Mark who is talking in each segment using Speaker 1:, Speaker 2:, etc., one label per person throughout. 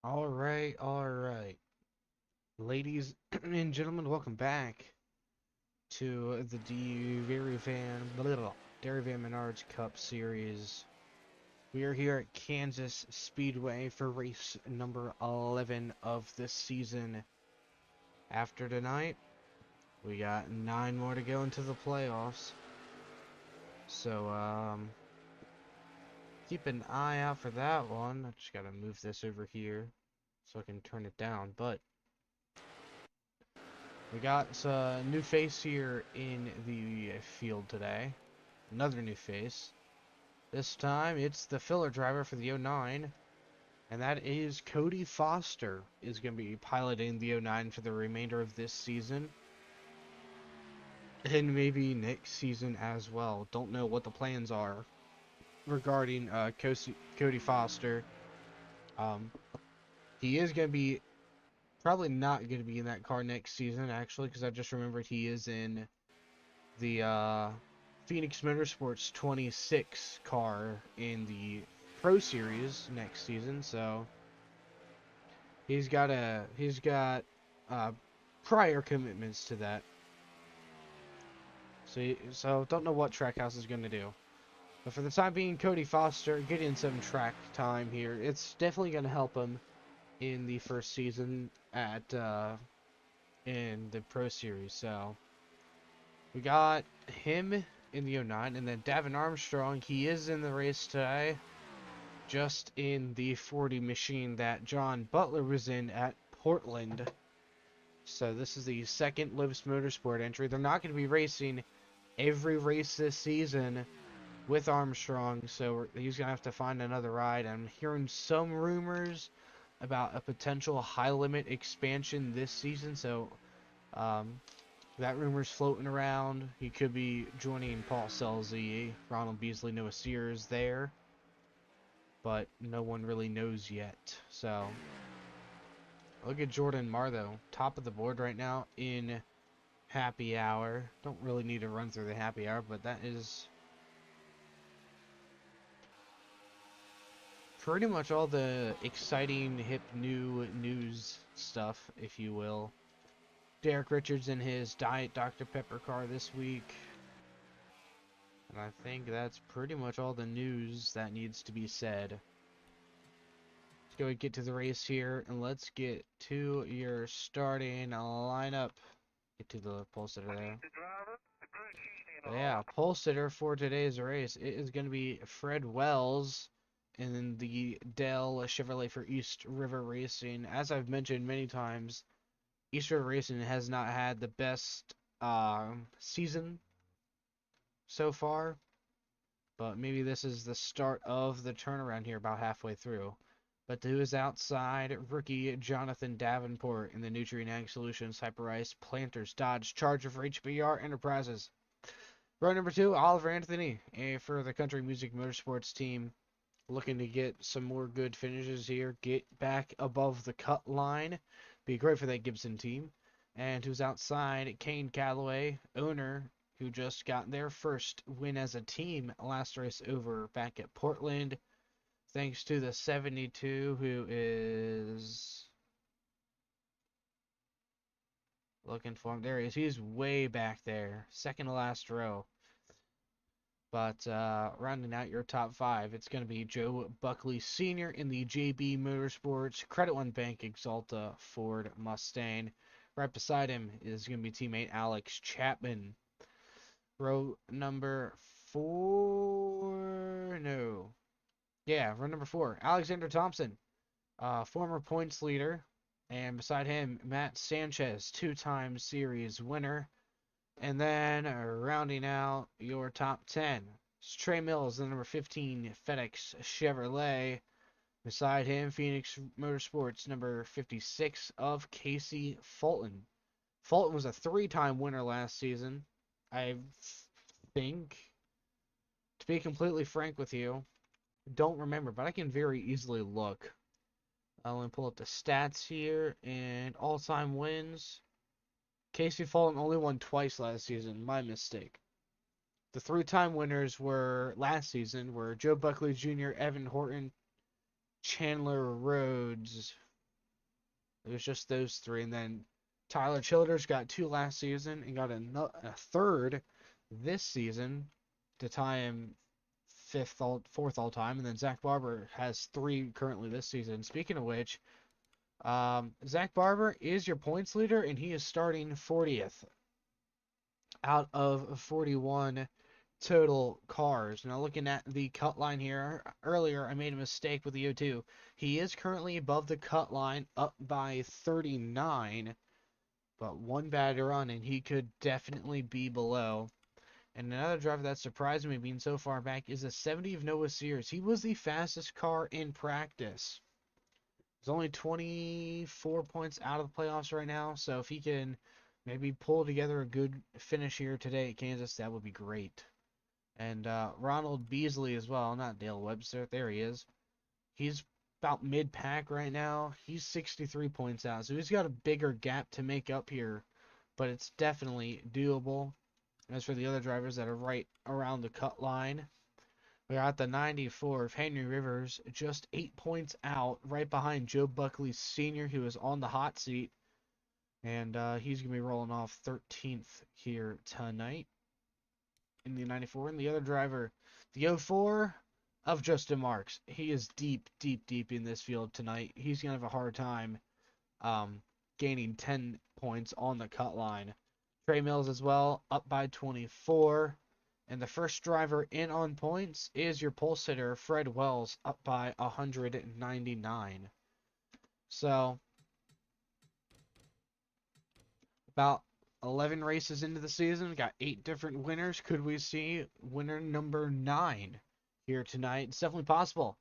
Speaker 1: All right. Ladies and gentlemen, welcome back to the Dairy Van Menards Cup Series. We are here at Kansas Speedway for race number 11 of this season. After tonight, we got 9 more to go into the playoffs. So, keep an eye out for that one. I just gotta move this over here so I can turn it down, but we got a new face here in the field today. Another new face. This time it's the filler driver for the '09, and that is Cody Foster is going to be piloting the '09 for the remainder of this season. And maybe next season as well. Don't know what the plans are regarding Cody Foster. Um, he is going to be probably not going to be in that car next season, actually, because I just remembered he is in the Phoenix Motorsports 26 car in the Pro Series next season. So he's got uh, prior commitments to that. So don't know what Trackhouse is going to do. But for the time being, Cody Foster getting some track time here. It's definitely going to help him in the first season at in the Pro Series. So we got him in the '09, and then Davin Armstrong. He is in the race today, just in the 40 machine that John Butler was in at Portland. So this is the second Lowe's Motorsport entry. They're not going to be racing every race this season with Armstrong, so he's going to have to find another ride. I'm hearing some rumors about a potential high limit expansion this season, so that rumor's floating around. He could be joining Paul Selzy, Ronald Beasley, Noah Sears there, but no one really knows yet. So look at Jordan Martho, top of the board right now in happy hour. Don't really need to run through the happy hour, but that is pretty much all the exciting, hip, new news stuff, if you will. Derek Richards in his Diet Dr. Pepper car this week. And I think that's pretty much all the news that needs to be said. Let's go and get to the race here, and let's get to your starting lineup. Get to the pole sitter there. But yeah, pole sitter for today's race. It is going to be Fred Wells in the Dell Chevrolet for East River Racing. As I've mentioned many times, East River Racing has not had the best season so far, but maybe this is the start of the turnaround here, about halfway through. But to his outside, rookie Jonathan Davenport in the Nutrient Ag Solutions Hyperice Planters Dodge Charger for HBR Enterprises. Row number 2, Oliver Anthony for the Country Music Motorsports team. Looking to get some more good finishes here. Get back above the cut line. Be great for that Gibson team. And who's outside, Kane Calloway, owner, who just got their first win as a team last race over back at Portland. Thanks to the 72, who is looking for him. There he is. He's way back there. Second to last row. But rounding out your top 5, it's going to be Joe Buckley Sr. in the JB Motorsports Credit One Bank Exalta Ford Mustang. Right beside him is going to be teammate Alex Chapman. Row number 4, no. Yeah, row number 4, Alexander Thompson, former points leader. And beside him, Matt Sanchez, 2-time series winner. And then rounding out your top 10, it's Trey Mills, the number 15 FedEx Chevrolet. Beside him, Phoenix Motorsports, number 56 of Casey Fulton. Fulton was a 3-time winner last season. I think, to be completely frank with you, don't remember, but I can very easily look. I'll pull up the stats here, and all-time wins. Casey Fulton only won twice last season. My mistake. The 3-time winners were last season were Joe Buckley Jr., Evan Horton, Chandler Rhodes. It was just those three, and then Tyler Childers got 2 last season and got a third this season to tie him fourth all time, and then Zach Barber has 3 currently this season. Speaking of which, Zach Barber is your points leader, and he is starting 40th out of 41 total cars. Now, looking at the cut line here, earlier I made a mistake with the O2. He is currently above the cut line, up by 39, but one bad run, and he could definitely be below. And another driver that surprised me being so far back is a 70 of Noah Sears. He was the fastest car in practice. He's only 24 points out of the playoffs right now, so if he can maybe pull together a good finish here today at Kansas, that would be great. And Ronald Beasley as well, not Dale Webster. There he is. He's about mid-pack right now. He's 63 points out, so he's got a bigger gap to make up here, but it's definitely doable. As for the other drivers that are right around the cut line, we're at the 94 of Henry Rivers, just 8 points out, right behind Joe Buckley Sr., who is on the hot seat, and he's going to be rolling off 13th here tonight in the 94. And the other driver, the 04 of Justin Marks. He is deep, deep, deep in this field tonight. He's going to have a hard time gaining 10 points on the cut line. Trey Mills as well, up by 24. And the first driver in on points is your pole sitter, Fred Wells, up by 199. So, about 11 races into the season, got 8 different winners. Could we see winner number 9 here tonight? It's definitely possible.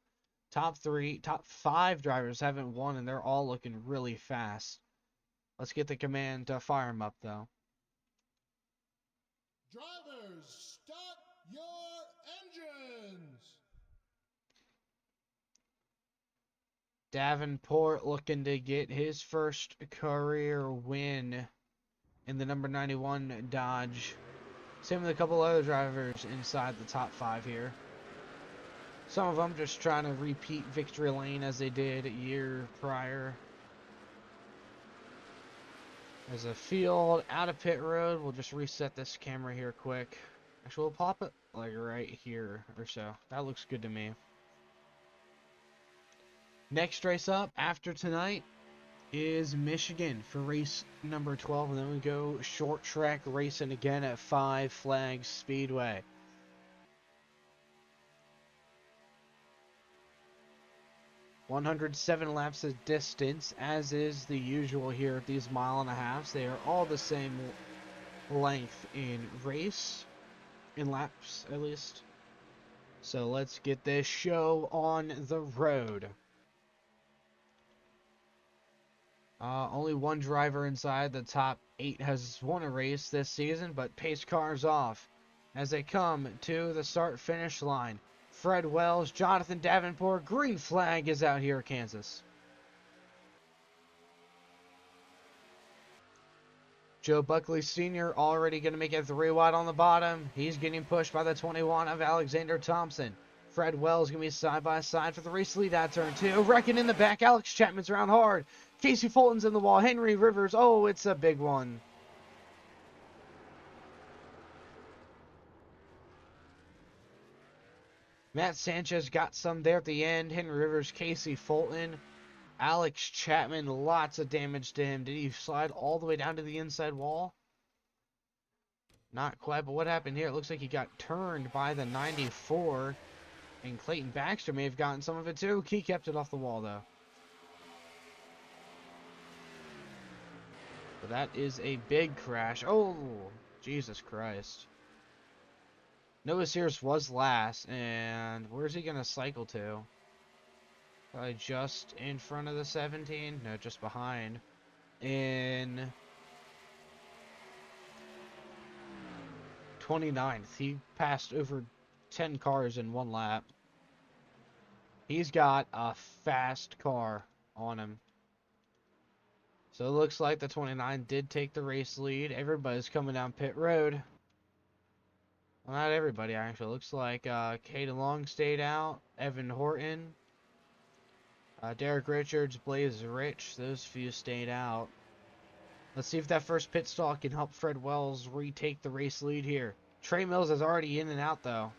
Speaker 1: Top 5 drivers haven't won, and they're all looking really fast. Let's get the command to fire them up, though.
Speaker 2: Drivers, start your engines!
Speaker 1: Davenport looking to get his first career win in the number 91 Dodge. Same with a couple other drivers inside the top 5 here. Some of them just trying to repeat victory lane as they did a year prior. There's a field out of pit road. We'll just reset this camera here quick. Actually, we'll pop it like right here or so. That looks good to me. Next race up after tonight is Michigan for race number 12, and then we go short track racing again at Five Flags Speedway. "107 laps of distance, as is the usual here at these 1.5 miles. They are all the same length in race, in laps at least. So let's get this show on the road. Only one driver inside the top 8 has won a race this season, but pace cars off as they come to the start-finish line. Fred Wells, Jonathan Davenport, green flag is out here at Kansas. Joe Buckley Sr. already going to make it 3 wide on the bottom. He's getting pushed by the 21 of Alexander Thompson. Fred Wells going to be side by side for the race lead at turn 2. Wrecking in the back. Alex Chapman's around hard. Casey Fulton's in the wall. Henry Rivers. Oh, it's a big one. Matt Sanchez got some there at the end. Henry Rivers, Casey Fulton, Alex Chapman, lots of damage to him. Did he slide all the way down to the inside wall? Not quite, but what happened here? It looks like he got turned by the 94, and Clayton Baxter may have gotten some of it too. He kept it off the wall, though. But that is a big crash. Oh, Jesus Christ. Noah Sears was last, and where's he going to cycle to? Probably just in front of the 17? No, just behind. In 29th. He passed over 10 cars in 1 lap. He's got a fast car on him. So it looks like the 29 did take the race lead. Everybody's coming down pit road. Well, not everybody, actually. Looks like Caden Long stayed out. Evan Horton. Derek Richards, Blaze Rich, those few stayed out. Let's see if that first pit stall can help Fred Wells retake the race lead here. Trey Mills is already in and out, though.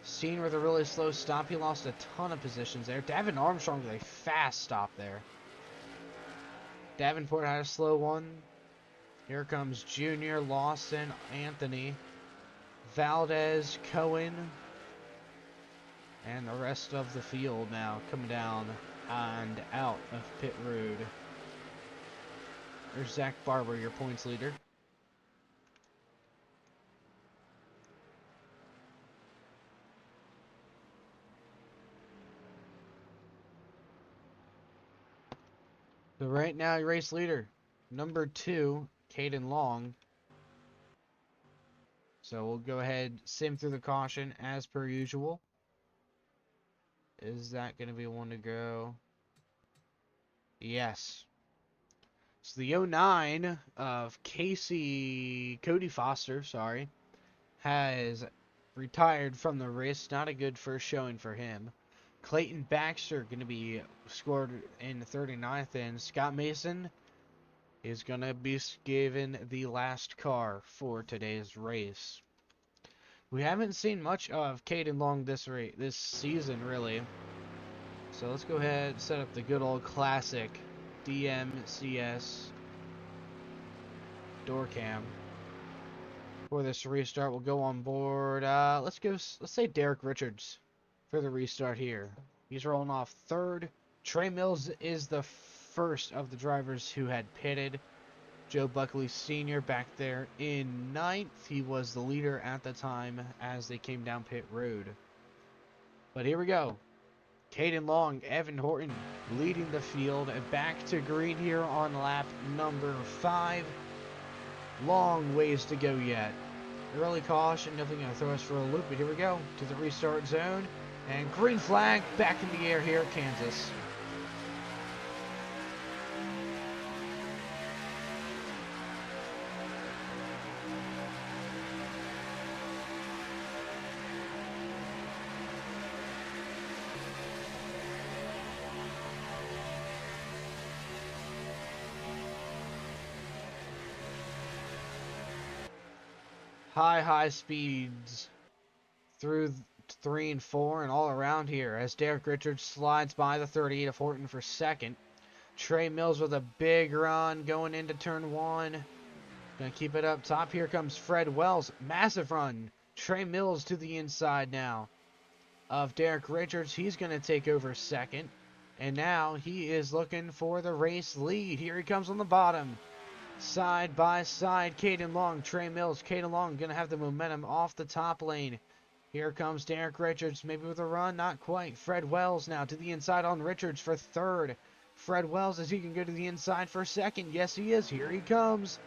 Speaker 1: Seen with a really slow stop. He lost a ton of positions there. Davin Armstrong with a fast stop there. Davenport had a slow one. Here comes Junior, Lawson, Anthony, Valdez, Cohen, and the rest of the field now coming down and out of pit road. There's Zach Barber, your points leader. So right now, your race leader, number 2, Caden Long. So we'll go ahead, sim through the caution as per usual. Is that going to be one to go? Yes. So the 09 of Cody Foster, sorry, has retired from the race. Not a good first showing for him. Clayton Baxter going to be scored in the 39th, and Scott Mason is going to be given the last car for today's race. We haven't seen much of Caden Long this season, really. So let's go ahead and set up the good old classic DMCS door cam. For this restart, we'll go on board. Let's say Derek Richards for the restart here. He's rolling off third. Trey Mills is the first of the drivers who had pitted. Joe Buckley Sr. back there in 9th. He was the leader at the time as they came down pit road. But here we go. Caden Long, Evan Horton leading the field. Back to green here on lap number 5. Long ways to go yet. Early caution, nothing going to throw us for a loop, but here we go to the restart zone. And green flag back in the air here at Kansas. High speeds through 3 and 4 and all around here as Derek Richards slides by the 38 of Horton for second. Trey Mills with a big run going into turn 1. Gonna keep it up top. Here comes Fred Wells. Massive run. Trey Mills to the inside now of Derek Richards. He's gonna take over second. And now he is looking for the race lead. Here he comes on the bottom. Side by side, Caden Long, Trey Mills. Caden Long going to have the momentum off the top lane. Here comes Derek Richards, maybe with a run, not quite. Fred Wells now to the inside on Richards for third. Fred Wells, as he can go to the inside for second. Yes, he is. Here he comes.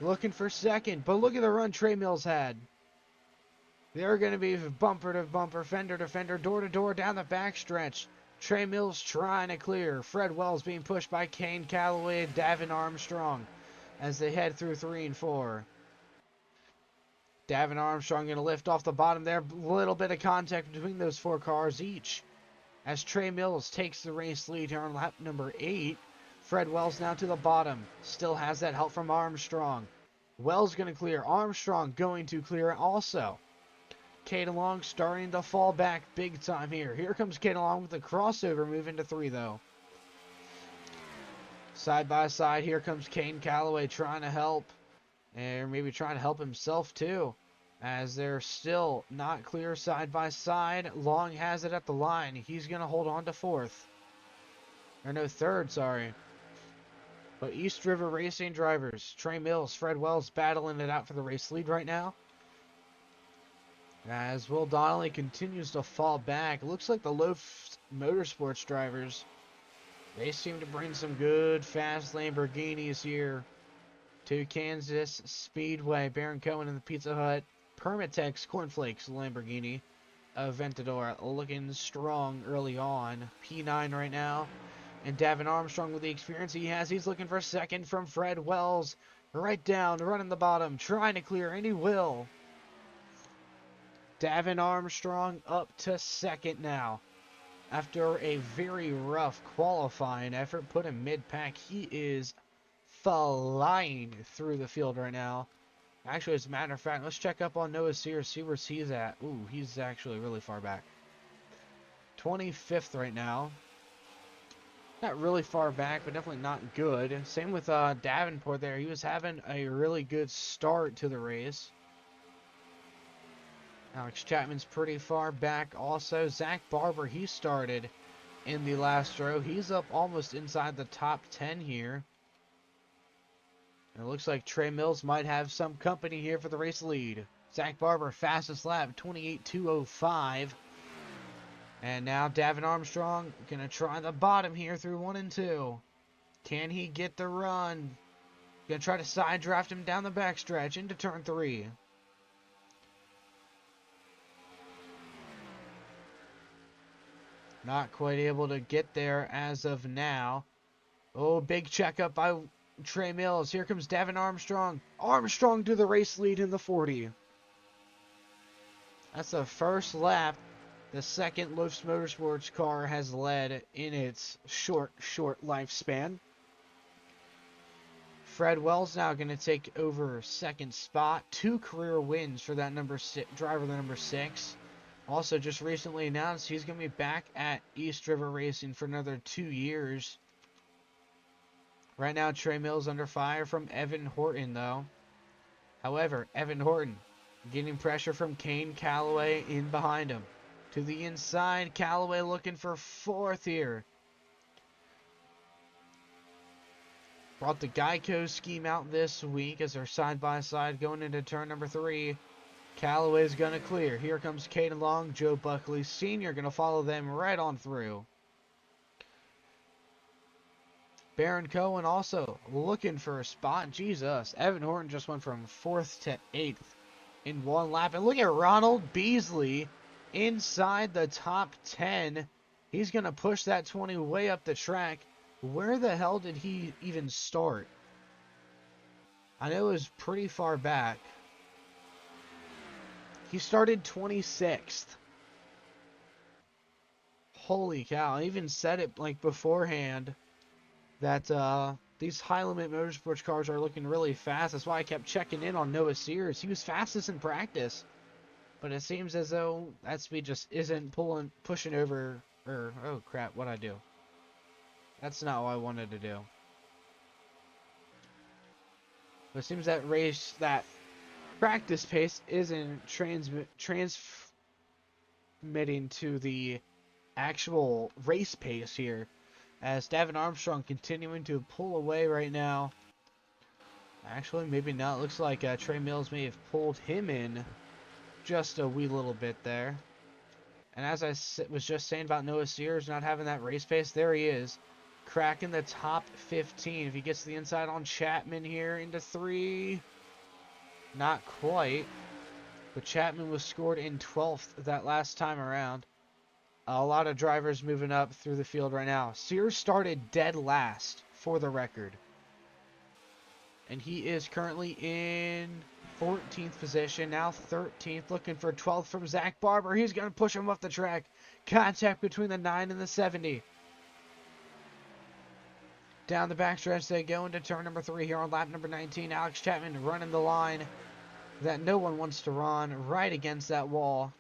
Speaker 1: Looking for second, but look at the run Trey Mills had. They're going to be bumper to bumper, fender to fender, door to door down the backstretch. Trey Mills trying to clear. Fred Wells being pushed by Kane Calloway and Davin Armstrong as they head through 3 and 4. Davin Armstrong going to lift off the bottom there. Little bit of contact between those 4 cars each as Trey Mills takes the race lead here on lap number 8. Fred Wells now to the bottom. Still has that help from Armstrong. Wells going to clear. Armstrong going to clear also. Caden Long starting to fall back big time here. Here comes Caden Long with the crossover move into 3 though. Side by side, here comes Kane Calloway trying to help. And maybe trying to help himself too. As they're still not clear side by side. Long has it at the line. He's going to hold on to 4th. Or no, 3rd, sorry. But East River Racing drivers, Trey Mills, Fred Wells battling it out for the race lead right now. As Will Donnelly continues to fall back. It looks like the Loaf Motorsports drivers, they seem to bring some good fast Lamborghinis here to Kansas Speedway. Baron Cohen in the Pizza Hut Permitex Cornflakes Lamborghini Aventador looking strong early on. P9 right now. And Davin Armstrong with the experience he has. He's looking for second from Fred Wells. Right down, running the bottom, trying to clear, and he will. Davin Armstrong up to second now after a very rough qualifying effort, put him mid-pack. He is flying through the field right now. Actually, as a matter of fact, let's check up on Noah Sears, see where he's at. Ooh, he's actually really far back. 25th right now. Not really far back, but definitely not good. Same with Davenport there. He was having a really good start to the race. Alex Chapman's pretty far back also. Zach Barber, he started in the last row. He's up almost inside the top 10 here. And it looks like Trey Mills might have some company here for the race lead. Zach Barber, fastest lap, 28.205. And now Davin Armstrong gonna try the bottom here through 1 and 2. Can he get the run? Gonna try to side draft him down the backstretch into turn 3. Not quite able to get there as of now. Oh, big checkup by Trey Mills. Here comes Davin Armstrong. Armstrong to the race lead in the 40. That's the first lap the second Lofs Motorsports car has led in its short lifespan. Fred Wells now going to take over second spot. 2 career wins for that driver, the number 6. Also, just recently announced he's going to be back at East River Racing for another 2 years. Right now, Trey Mills under fire from Evan Horton, though. However, Evan Horton getting pressure from Kane Calloway in behind him. To the inside, Calloway looking for 4th here. Brought the Geico scheme out this week as they're side-by-side going into turn number 3. Callaway's going to clear. Here comes Caden Long. Joe Buckley Sr. going to follow them right on through. Baron Cohen also looking for a spot. Jesus, Evan Horton just went from 4th to 8th in 1 lap. And look at Ronald Beasley inside the top 10. He's going to push that 20 way up the track. Where the hell did he even start? I know it was pretty far back. He started 26th. Holy cow. I even said it like beforehand that these high limit motorsports cars are looking really fast. That's why I kept checking in on Noah Sears. He was fastest in practice. But it seems as though that speed just isn't pushing over, or, oh crap, what'd I do? That's not what I wanted to do. But it seems that practice pace isn't transmitting to the actual race pace here. As Davin Armstrong continuing to pull away right now. Actually, maybe not. Looks like Trey Mills may have pulled him in just a wee little bit there. And as I was just saying about Noah Sears not having that race pace, there he is. Cracking the top 15. If he gets to the inside on Chapman here into 3. Not quite. But Chapman was scored in 12th that last time around. A lot of drivers moving up through the field right now. Sears started dead last for the record. And he is currently in 14th position, now 13th, looking for 12th from Zach Barber. He's going to push him off the track. Contact between the 9 and the 70. Down the backstretch they go into turn number 3 here on lap number 19. Alex Chapman running the line that no one wants to run, right against that wall.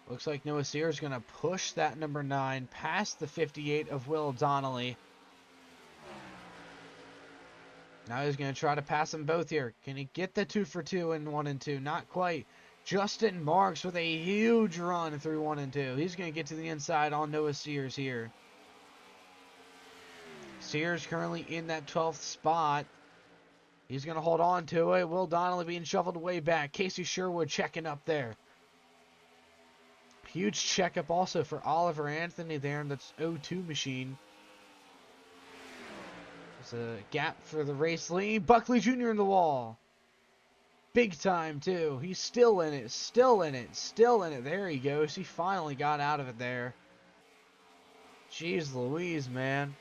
Speaker 1: Looks like Noah Sears is going to push that number 9 past the 58 of Will Donnelly. Now he's going to try to pass them both here. Can he get the 2 for 2 in 1 and 2? Not quite. Justin Marks with a huge run through 1 and 2. He's going to get to the inside on Noah Sears here. Sears currently in that 12th spot. He's going to hold on to it. Will Donnelly being shuffled way back. Casey Sherwood checking up there. Huge checkup also for Oliver Anthony there in that's 0-2 machine. There's a gap for the race lead. Buckley Jr. in the wall. Big time, too. He's still in it, still in it, still in it. There he goes. He finally got out of it there. Jeez Louise, man.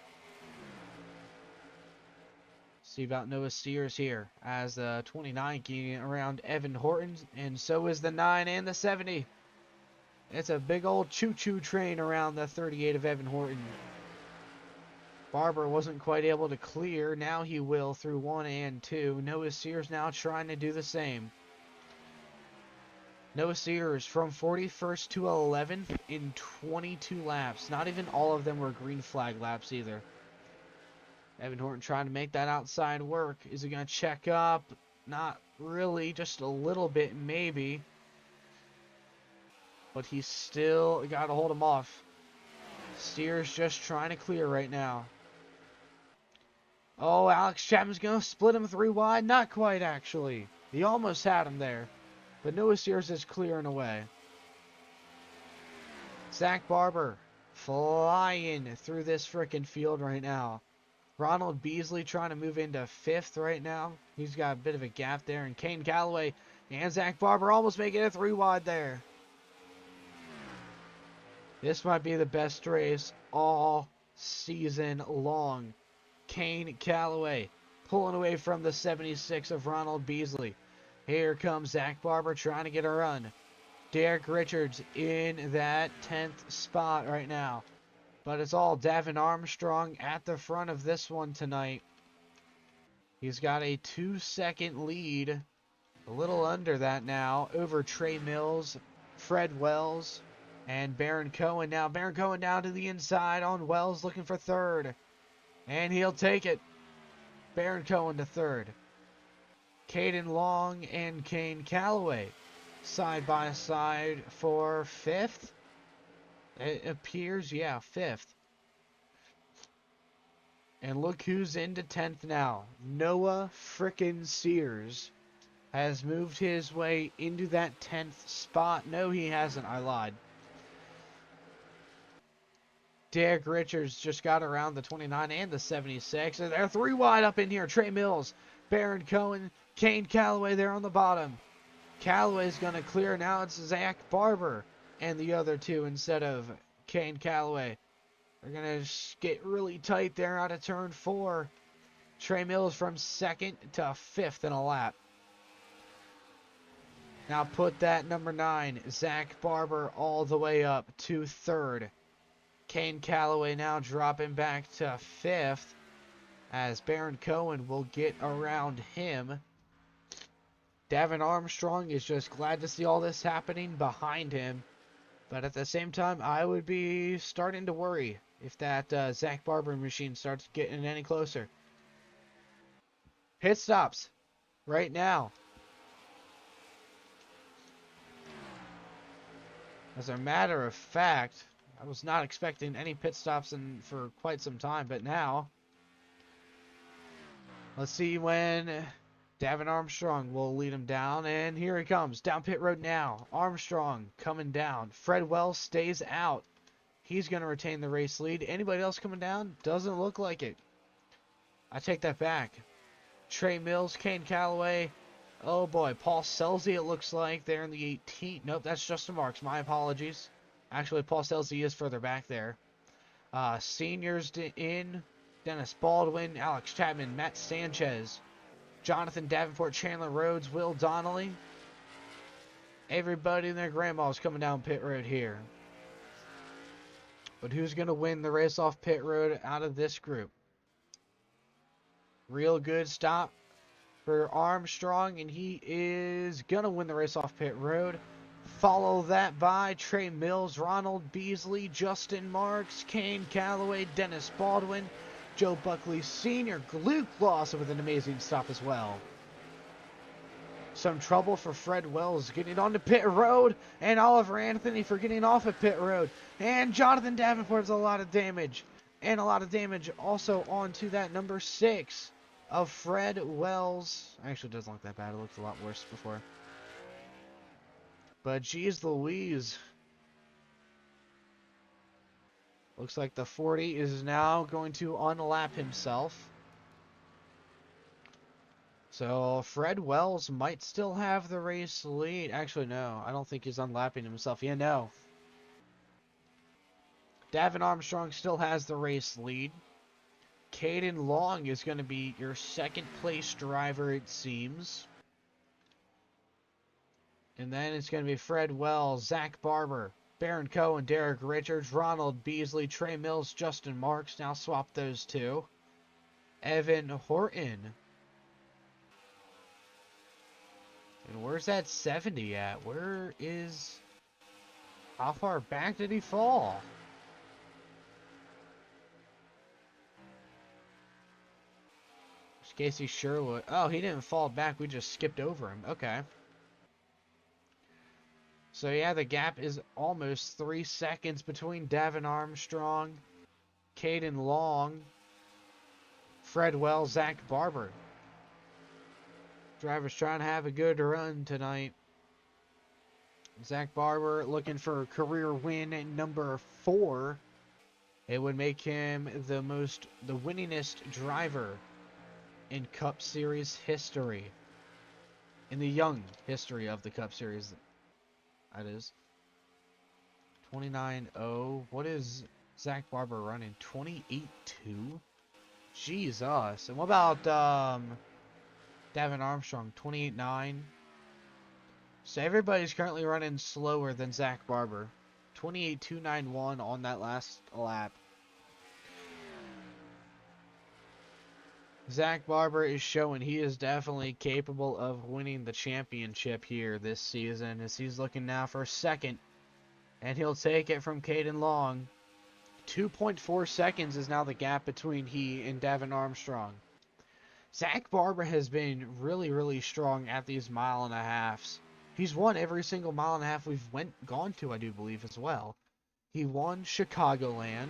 Speaker 1: See about Noah Sears here as the 29 getting around Evan Horton, and so is the 9 and the 70. It's a big old choo-choo train around the 38 of Evan Horton. Barber wasn't quite able to clear. Now he will through 1 and 2. Noah Sears now trying to do the same. Noah Sears from 41st to 11th in 22 laps. Not even all of them were green flag laps either. Evan Horton trying to make that outside work. Is he going to check up? Not really, just a little bit maybe. But he's still got to hold him off. Sears just trying to clear right now. Oh, Alex Chapman's going to split him 3 wide. Not quite, actually. He almost had him there. But Noah Sears is clearing away. Zach Barber flying through this frickin' field right now. Ronald Beasley trying to move into 5th right now. He's got a bit of a gap there. And Kane Calloway and Zach Barber almost making it 3 wide there. This might be the best race all season long. Kane Calloway pulling away from the 76 of Ronald Beasley. Here comes Zach Barber trying to get a run. Derek Richards in that 10th spot right now. But it's all Davin Armstrong at the front of this one tonight. He's got a 2-second lead. A little under that now over Trey Mills, Fred Wells, and Baron Cohen now. Baron Cohen down to the inside on Wells looking for 3rd. And he'll take it. Baron Cohen to 3rd. Caden Long and Kane Calloway side by side for 5th. It appears, yeah, 5th. And look who's into 10th now. Noah frickin' Sears has moved his way into that 10th spot. No, he hasn't. I lied. Derek Richards just got around the 29 and the 76. And they're 3 wide up in here. Trey Mills, Baron Cohen, Kane Calloway there on the bottom. Calloway's going to clear. Now it's Zach Barber and the other 2 instead of Kane Calloway. They're going to get really tight there out of turn 4. Trey Mills from 2nd to 5th in a lap. Now put that number 9, Zach Barber, all the way up to 3rd. Kane Calloway now dropping back to 5th as Baron Cohen will get around him. Davin Armstrong is just glad to see all this happening behind him. But at the same time, I would be starting to worry if that Zach Barber machine starts getting any closer. Pit stops right now. As a matter of fact, I was not expecting any pit stops for quite some time, but now let's see when Davin Armstrong will lead him down, and here he comes down pit road now. Armstrong coming down. Fred Wells stays out. He's going to retain the race lead. Anybody else coming down? Doesn't look like it. I take that back. Trey Mills, Kane Calloway. Oh boy, Paul Selzy it looks like there in the 18th. Nope, that's Justin Marks. My apologies. Actually, Paul Selzy is further back there. Seniors in. Dennis Baldwin, Alex Chapman, Matt Sanchez, Jonathan Davenport, Chandler Rhodes, Will Donnelly. Everybody and their grandma's coming down pit road here. But who's going to win the race off pit road out of this group? Real good stop for Armstrong, and he is going to win the race off pit road. Follow that by Trey Mills, Ronald Beasley, Justin Marks, Kane Calloway, Dennis Baldwin, Joe Buckley Sr., Luke Lawson with an amazing stop as well. Some trouble for Fred Wells getting onto pit road, and Oliver Anthony for getting off at pit road. And Jonathan Davenport has a lot of damage. And a lot of damage also onto that number 6 of Fred Wells. Actually, it doesn't look that bad. It looked a lot worse before. But geez Louise. Looks like the 40 is now going to unlap himself. So Fred Wells might still have the race lead. Actually, no. I don't think he's unlapping himself. Yeah, no. Davin Armstrong still has the race lead. Caden Long is going to be your second place driver, it seems. And then it's going to be Fred Wells, Zach Barber, Baron Cohen, Derek Richards, Ronald Beasley, Trey Mills, Justin Marks. Now swap those two. Evan Horton. And where's that 70 at? Where is... How far back did he fall? There's Casey Sherwood. Oh, he didn't fall back. We just skipped over him. Okay. So yeah, the gap is almost 3 seconds between Davin Armstrong, Caden Long, Fred Wells, Zach Barber. Drivers trying to have a good run tonight. Zach Barber looking for career win number 4. It would make him the winningest driver in Cup Series history. In the young history of the Cup Series, that is. 29.0. What is Zach Barber running? 28.2? Jesus. And what about Davin Armstrong? 28.9. So everybody's currently running slower than Zach Barber. 28.291 on that last lap. Zach Barber is showing he is definitely capable of winning the championship here this season, as he's looking now for second. And he'll take it from Caden Long. 2.4 seconds is now the gap between he and Davin Armstrong. Zach Barber has been really, really strong at these 1.5 miles. He's won every single 1.5 miles we've gone to, I do believe, as well. He won Chicagoland.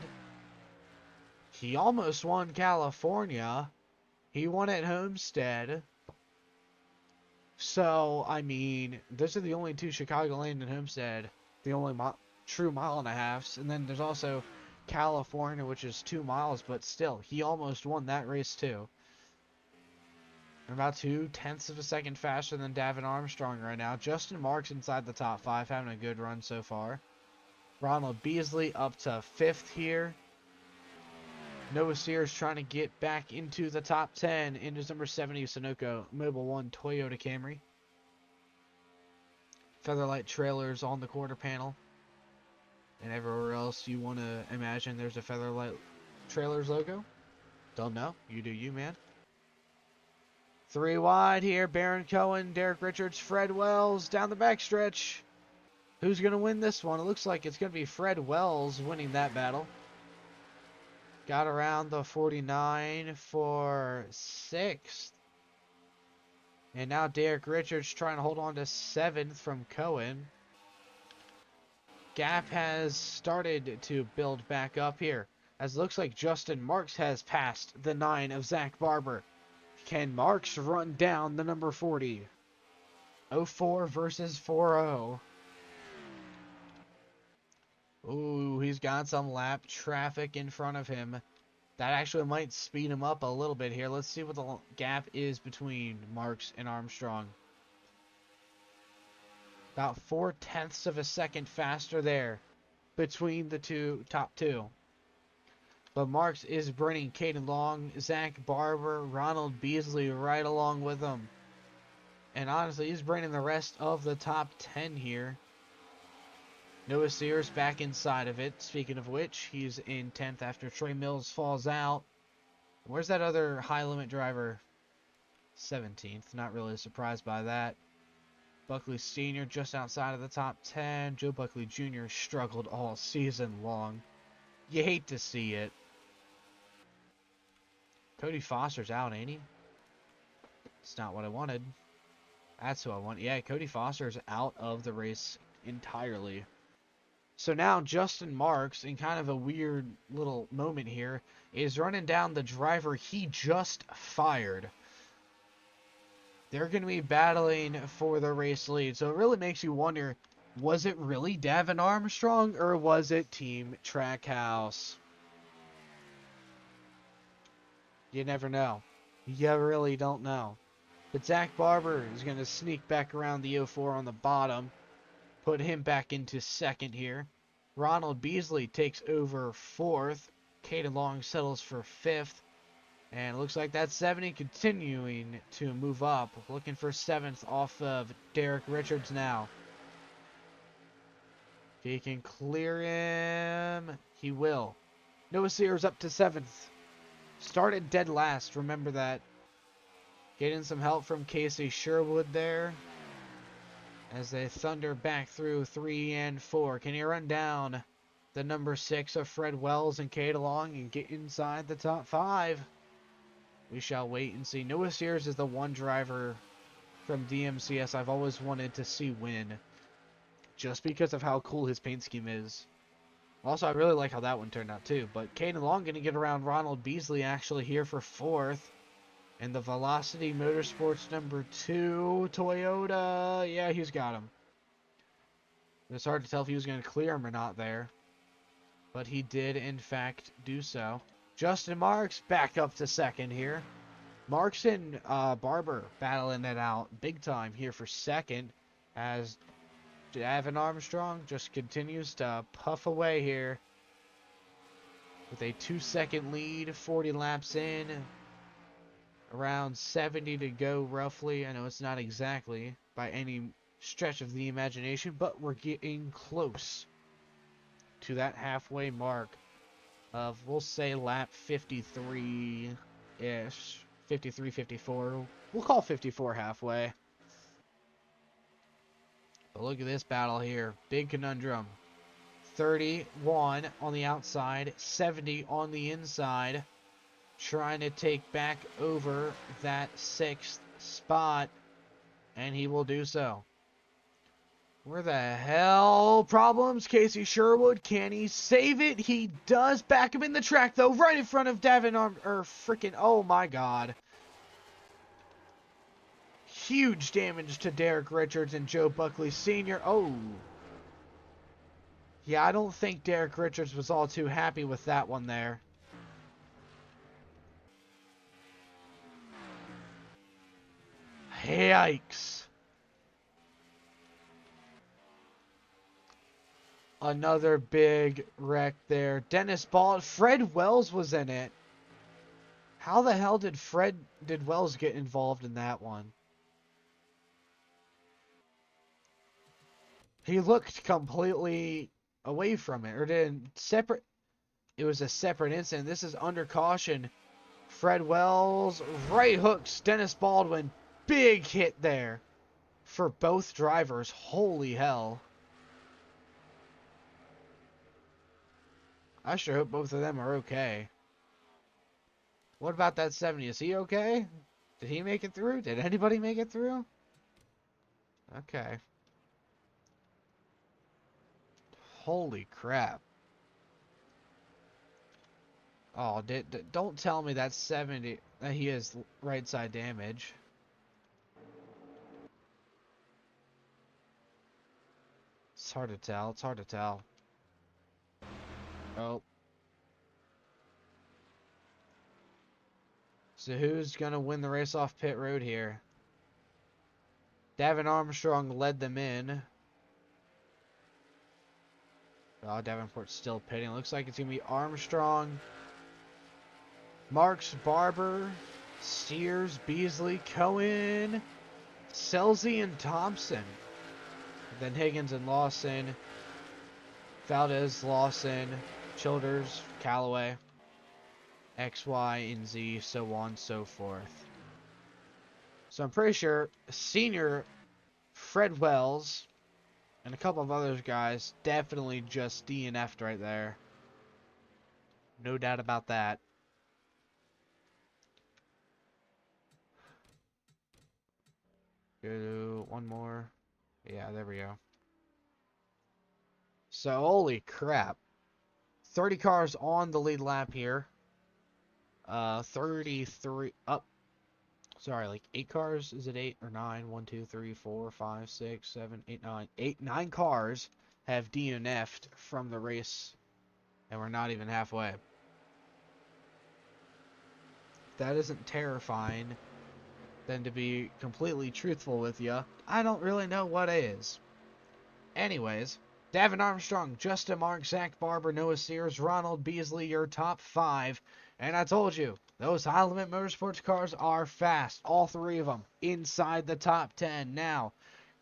Speaker 1: He almost won California. He won at Homestead. So, I mean, those are the only 2, Chicagoland and Homestead. The only true 1.5 miles. And then there's also California, which is 2 miles, but still, he almost won that race too. And about 0.2 of a second faster than Davin Armstrong right now. Justin Marks inside the top 5, having a good run so far. Ronald Beasley up to 5th here. Noah Sears trying to get back into the top 10 in his number 70 Sunoco Mobile 1 Toyota Camry. Featherlight trailers on the quarter panel. And everywhere else you want to imagine there's a Featherlight Trailers logo. Don't know. You do you, man. 3 wide here. Baron Cohen, Derek Richards, Fred Wells down the backstretch. Who's going to win this one? It looks like it's going to be Fred Wells winning that battle. Got around the 49 for 6th. And now Derek Richards trying to hold on to 7th from Cohen. Gap has started to build back up here, as it looks like Justin Marks has passed the 9 of Zach Barber. Can Marks run down the number 40? 04 versus 40. Ooh, he's got some lap traffic in front of him. That actually might speed him up a little bit here. Let's see what the gap is between Marks and Armstrong. About 0.4 of a second faster there between the top two. But Marks is bringing Caden Long, Zach Barber, Ronald Beasley right along with him. And honestly, he's bringing the rest of the top 10 here. Noah Sears back inside of it. Speaking of which, he's in 10th after Trey Mills falls out. Where's that other high limit driver? 17th. Not really surprised by that. Buckley Sr. just outside of the top 10. Joe Buckley Jr. struggled all season long. You hate to see it. Cody Foster's out, ain't he? It's not what I wanted. That's who I want. Yeah, Cody Foster's out of the race entirely. So now Justin Marks, in kind of a weird little moment here, is running down the driver he just fired. They're going to be battling for the race lead. So it really makes you wonder, was it really Davin Armstrong or was it Team Trackhouse? You never know. You really don't know. But Zach Barber is going to sneak back around the 04 on the bottom. Put him back into 2nd here. Ronald Beasley takes over 4th. Caden Long settles for 5th. And it looks like that 70 continuing to move up. Looking for 7th off of Derek Richards now. If he can clear him, he will. Noah Sears up to 7th. Started dead last, remember that. Getting some help from Casey Sherwood there. As they thunder back through 3 and 4. Can he run down the number 6 of Fred Wells and Kate Along and get inside the top 5? We shall wait and see. Noah Sears is the one driver from DMCS I've always wanted to see win. Just because of how cool his paint scheme is. Also, I really like how that one turned out too. But Caden Long going to get around Ronald Beasley actually here for 4th. And the Velocity Motorsports number 2 Toyota. Yeah, he's got him. It's hard to tell if he was going to clear him or not there. But he did, in fact, do so. Justin Marks back up to 2nd here. Marks and Barber battling it out big time here for 2nd. As Davin Armstrong just continues to puff away here. With a 2-second lead, 40 laps in. Around 70 to go roughly. I know it's not exactly by any stretch of the imagination, but we're getting close to that halfway mark of, we'll say, lap 53-ish. 53, 54. We'll call 54 halfway. But look at this battle here. Big conundrum. 31 on the outside, 70 on the inside. Trying to take back over that 6th spot. And he will do so. Where the hell? Problems? Casey Sherwood. Can he save it? He does. Back him in the track, though. Right in front of freaking... Oh, my God. Huge damage to Derek Richards and Joe Buckley Sr. Oh. Yeah, I don't think Derek Richards was all too happy with that one there. Yikes. Another big wreck there. Dennis Ball. Fred Wells was in it. How the hell did Wells get involved in that one? He looked completely away from it. Or it was a separate incident. This is under caution. Fred Wells right hooks Dennis Baldwin. Big hit there for both drivers. Holy hell. I sure hope both of them are okay. What about that 70? Is he okay? Did he make it through? Did anybody make it through? Okay. Holy crap. Oh, don't tell me that's 70. That he has right side damage. It's hard to tell. It's hard to tell. Oh. So who's going to win the race off pit road here? Davin Armstrong led them in. Oh, Davenport's still pitting. Looks like it's going to be Armstrong, Marks, Barber, Sears, Beasley, Cohen, Selzy, and Thompson. Then Higgins and Lawson, Valdez, Lawson, Childers, Callaway, X, Y, and Z, so on and so forth. So I'm pretty sure senior Fred Wells and a couple of other guys definitely just DNF'd right there. No doubt about that. Go one more. Yeah, there we go. So, holy crap. 30 cars on the lead lap here. 33 up. Sorry, like 8 cars. Is it 8 or 9? 1, 2, 3, 4, 5, 6, 7, 8, 9. 9 cars have DNF'd from the race. And we're not even halfway. That isn't terrifying. Then to be completely truthful with you, I don't really know what is. Anyways, Davin Armstrong, Justin Mark, Zach Barber, Noah Sears, Ronald Beasley, your top 5. And I told you, Those High Limit Motorsports cars are fast. All three of them inside the top 10 now.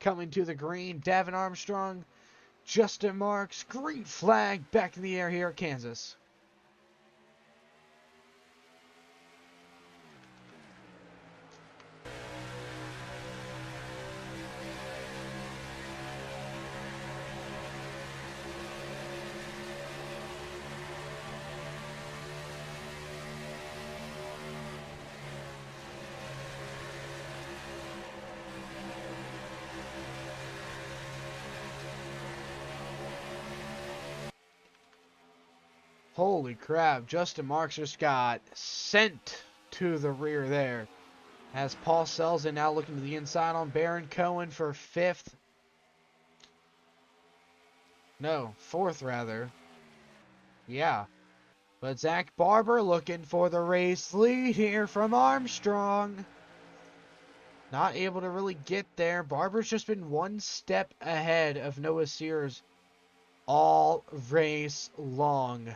Speaker 1: Coming to the green, Davin Armstrong, Justin Marks, green flag back in the air here at Kansas. Holy crap, Justin Marks just got sent to the rear there. As Paul Selzin now looking to the inside on Baron Cohen for fifth. No, fourth rather. Yeah. But Zach Barber looking for the race lead here from Armstrong. Not able to really get there. Barber's just been one step ahead of Noah Sears all race long.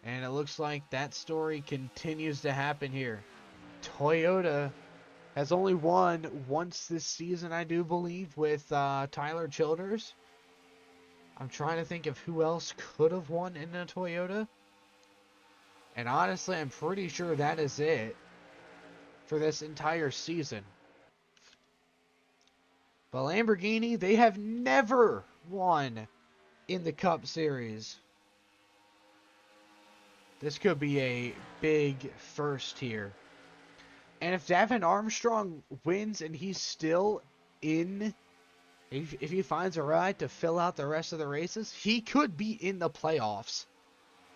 Speaker 1: And it looks like that story continues to happen here. Toyota has only won once this season, I do believe, with Tyler Childers. I'm trying to think of who else could have won in a Toyota. And honestly, I'm pretty sure that is it for this entire season. But Lamborghini, they have never won in the Cup Series. This could be a big first here. And if Davin Armstrong wins and he's still in, if he finds a ride to fill out the rest of the races, he could be in the playoffs.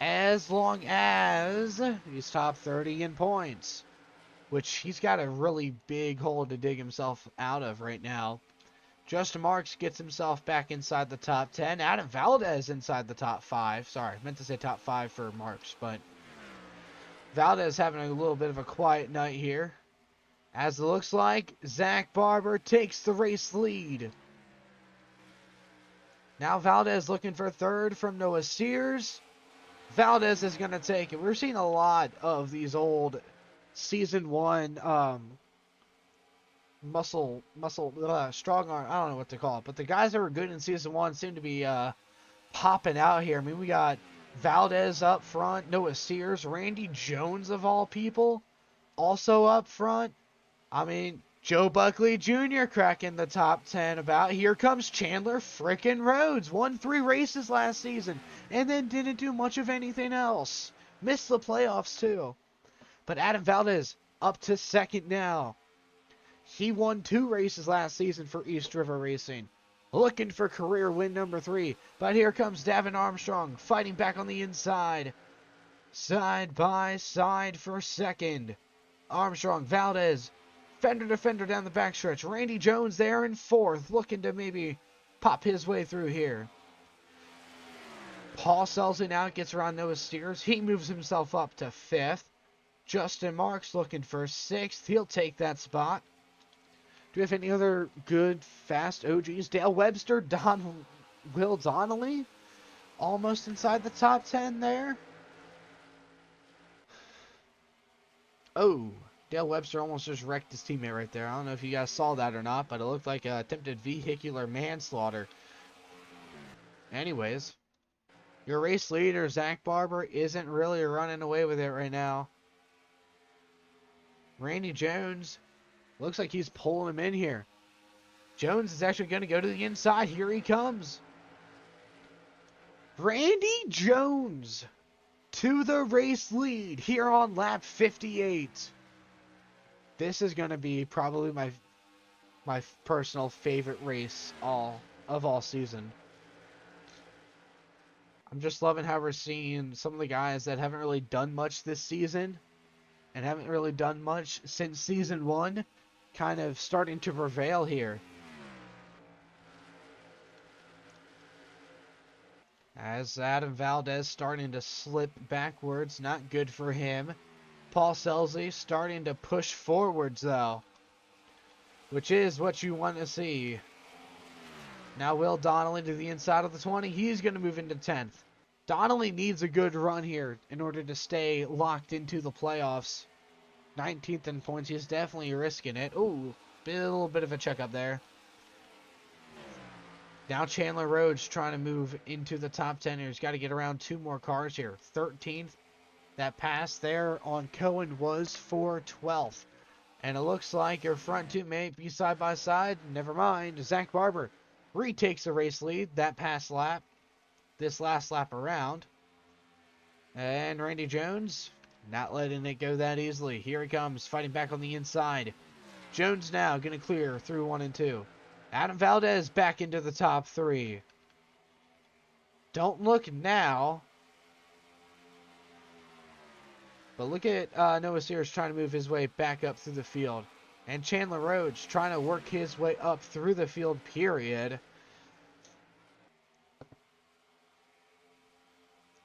Speaker 1: As long as he's top 30 in points. Which he's got a really big hole to dig himself out of right now. Justin Marks gets himself back inside the top 10. Adam Valdez inside the top 5. Sorry, I meant to say top 5 for Marks, but Valdez having a little bit of a quiet night here. As it looks like, Zach Barber takes the race lead. Now Valdez looking for third from Noah Sears. Valdez is going to take it. We're seeing a lot of these old Season 1 strong arm, I don't know what to call it, but the guys that were good in Season 1 seem to be popping out here. I mean, we got Valdez up front, Noah Sears, Randy Jones of all people also up front. I mean, Joe Buckley Jr. cracking the top 10 about. Here comes Chandler frickin' Rhodes. Won 3 races last season and then didn't do much of anything else. Missed the playoffs too. But Adam Valdez up to second now. He won 2 races last season for East River Racing. Looking for career win number 3. But here comes Davin Armstrong fighting back on the inside. Side by side for second. Armstrong, Valdez, fender to fender down the backstretch. Randy Jones there in 4th, looking to maybe pop his way through here. Paul Selzin out, gets around Noah Sears. He moves himself up to 5th. Justin Marks looking for 6th. He'll take that spot. Do we have any other good, fast OGs? Dale Webster, Will Donnelly, almost inside the top 10 there. Oh, Dale Webster almost just wrecked his teammate right there. I don't know if you guys saw that or not, but it looked like attempted vehicular manslaughter. Anyways, your race leader, Zach Barber, isn't really running away with it right now. Randy Jones looks like he's pulling him in here. Jones is actually going to go to the inside. Here he comes. Randy Jones to the race lead here on lap 58. This is going to be probably my personal favorite race of all season. I'm just loving how we're seeing some of the guys that haven't really done much this season and haven't really done much since season 1 kind of starting to prevail here. As Adam Valdez starting to slip backwards, not good for him. Paul Selzey starting to push forwards though, which is what you want to see. Now Will Donnelly to the inside of the 20. He's going to move into 10th. Donnelly needs a good run here in order to stay locked into the playoffs. 19th in points. He's definitely risking it. Ooh, a little bit of a checkup there. Now Chandler Rhodes trying to move into the top 10 here. He's got to get around 2 more cars here. 13th. That pass there on Cohen was for 12th. And it looks like your front two may be side by side. Never mind. Zach Barber retakes the race lead. That past lap. This last lap around. And Randy Jones not letting it go that easily. Here he comes, fighting back on the inside. Jones now going to clear through 1 and 2. Adam Valdez back into the top 3. Don't look now. But look at Noah Sears trying to move his way back up through the field. And Chandler Rhodes trying to work his way up through the field, period.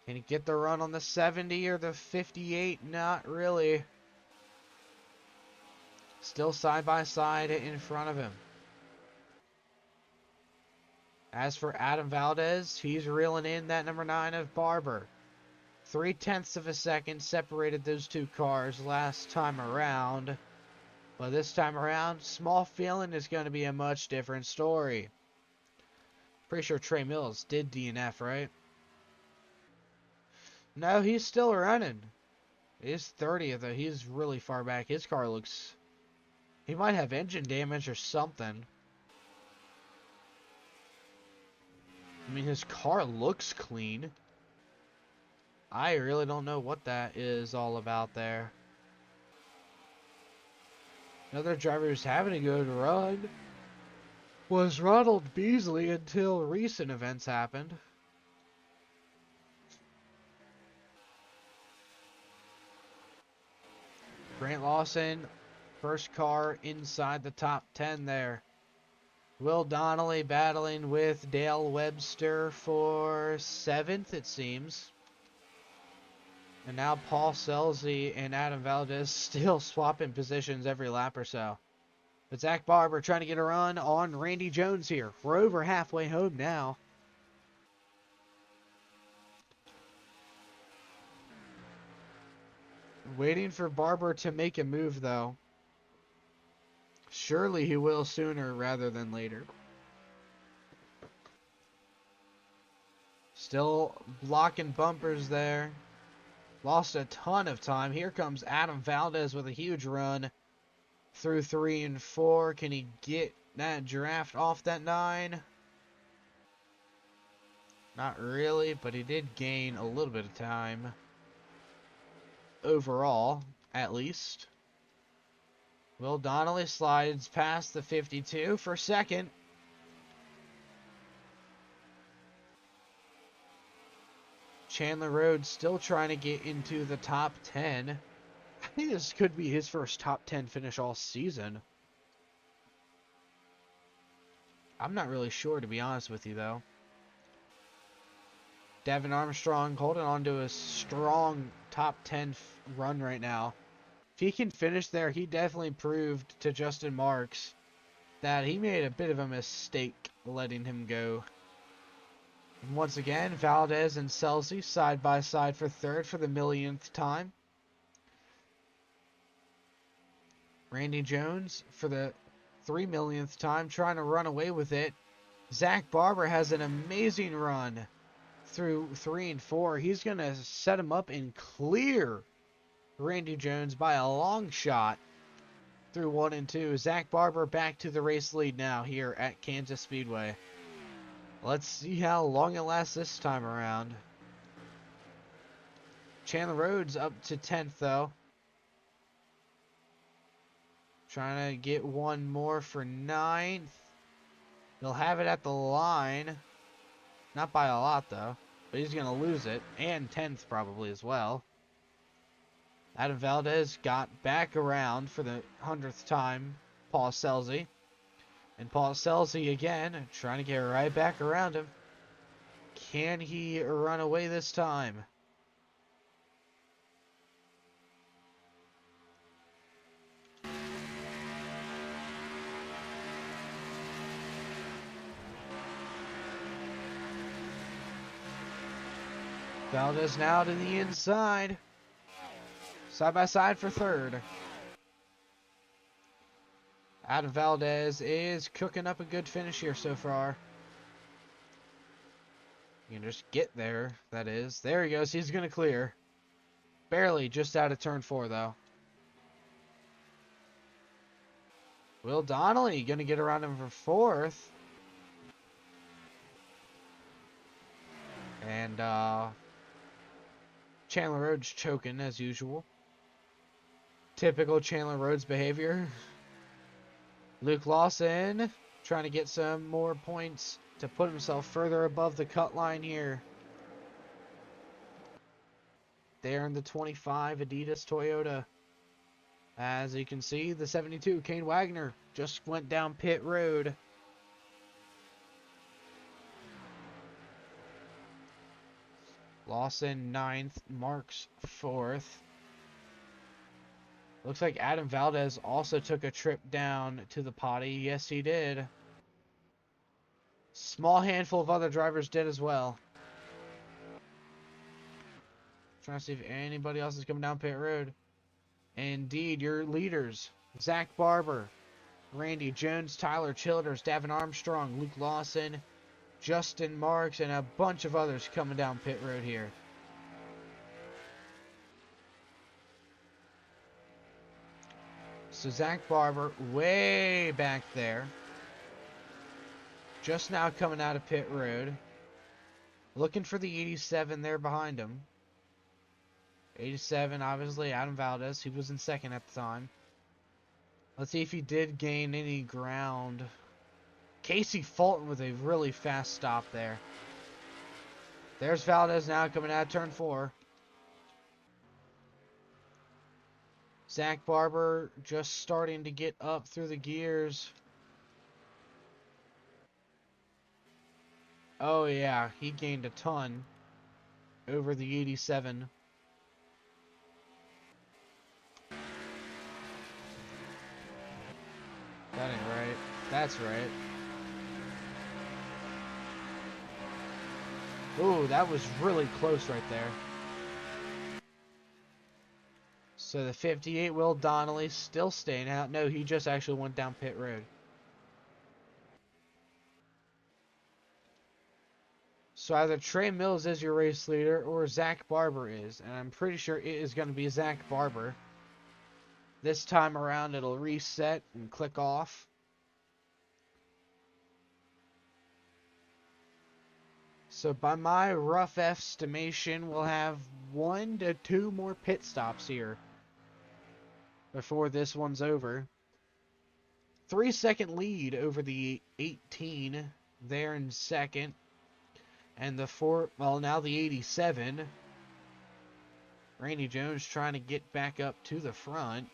Speaker 1: Can he get the run on the 70 or the 58? Not really. Still side by side in front of him. As for Adam Valdez, he's reeling in that number 9 of Barber. 0.3 of a second separated those two cars last time around. But this time around, small feeling is going to be a much different story. Pretty sure Trey Mills did DNF, right? No, he's still running. He's 30th, though. He's really far back. His car looks... He might have engine damage or something. I mean, his car looks clean. I really don't know what that is all about there. Another driver who's having a good run was Ronald Beasley until recent events happened. Grant Lawson, first car inside the top 10 there. Will Donnelly battling with Dale Webster for 7th, it seems. And now Paul Selzy and Adam Valdez still swapping positions every lap or so. But Zach Barber trying to get a run on Randy Jones here. We're over halfway home now. Waiting for Barber to make a move, though. Surely he will sooner rather than later. Still blocking bumpers there. Lost a ton of time. Here comes Adam Valdez with a huge run through 3 and 4. Can he get that draft off that 9? Not really, but he did gain a little bit of time. Overall, at least. Will Donnelly slides past the 52 for 2nd. Chandler Rhodes still trying to get into the top 10. I think this could be his first top 10 finish all season. I'm not really sure, to be honest with you, though. Devin Armstrong holding on to a strong top 10 run right now. If he can finish there, he definitely proved to Justin Marks that he made a bit of a mistake letting him go. And once again, Valdez and Selzy side by side for 3rd for the millionth time. Randy Jones for the 3 millionth time trying to run away with it. Zach Barber has an amazing run through 3 and 4. He's going to set him up and clear Randy Jones by a long shot through 1 and 2. Zach Barber back to the race lead now here at Kansas Speedway. Let's see how long it lasts this time around. Chandler Rhodes up to 10th, though. Trying to get one more for 9th. He'll have it at the line. Not by a lot, though. But he's going to lose it. And 10th probably as well. Adam Valdez got back around for the 100th time. Paul Selzy. And Paul Selzy again, trying to get right back around him. Can he run away this time? Valdez now to the inside. Side by side for 3rd. Adam Valdez is cooking up a good finish here so far. You can just get there, that is. There he goes. He's going to clear. Barely, just out of turn 4, though. Will Donnelly going to get around him for 4th. And Chandler Rhodes choking, as usual. Typical Chandler Rhodes behavior. Luke Lawson trying to get some more points to put himself further above the cut line here. There in the 25 Adidas Toyota. As you can see, the 72 Kane Wagner just went down pit road. Lawson 9th, Marks 4th. Looks like Adam Valdez also took a trip down to the potty. Yes, he did. Small handful of other drivers did as well. Trying to see if anybody else is coming down pit road. Indeed, your leaders: Zach Barber, Randy Jones, Tyler Childers, Davin Armstrong, Luke Lawson, Justin Marks, and a bunch of others coming down pit road here. So Zach Barber way back there. Just now coming out of pit road. Looking for the 87 there behind him. 87, obviously, Adam Valdez. He was in 2nd at the time. Let's see if he did gain any ground. Casey Fulton with a really fast stop there. There's Valdez now coming out of turn 4. Zach Barber just starting to get up through the gears. Oh yeah, he gained a ton over the 87. That ain't right. That's right. Ooh, that was really close right there. So the 58 Will Donnelly still staying out. No, he just actually went down pit road. So either Trey Mills is your race leader or Zach Barber is. And I'm pretty sure it is going to be Zach Barber. This time around it'll reset and click off. So by my rough estimation, we'll have 1 to 2 more pit stops here before this one's over. 3-second lead over the 18 there in 2nd. And now the 87. Randy Jones trying to get back up to the front.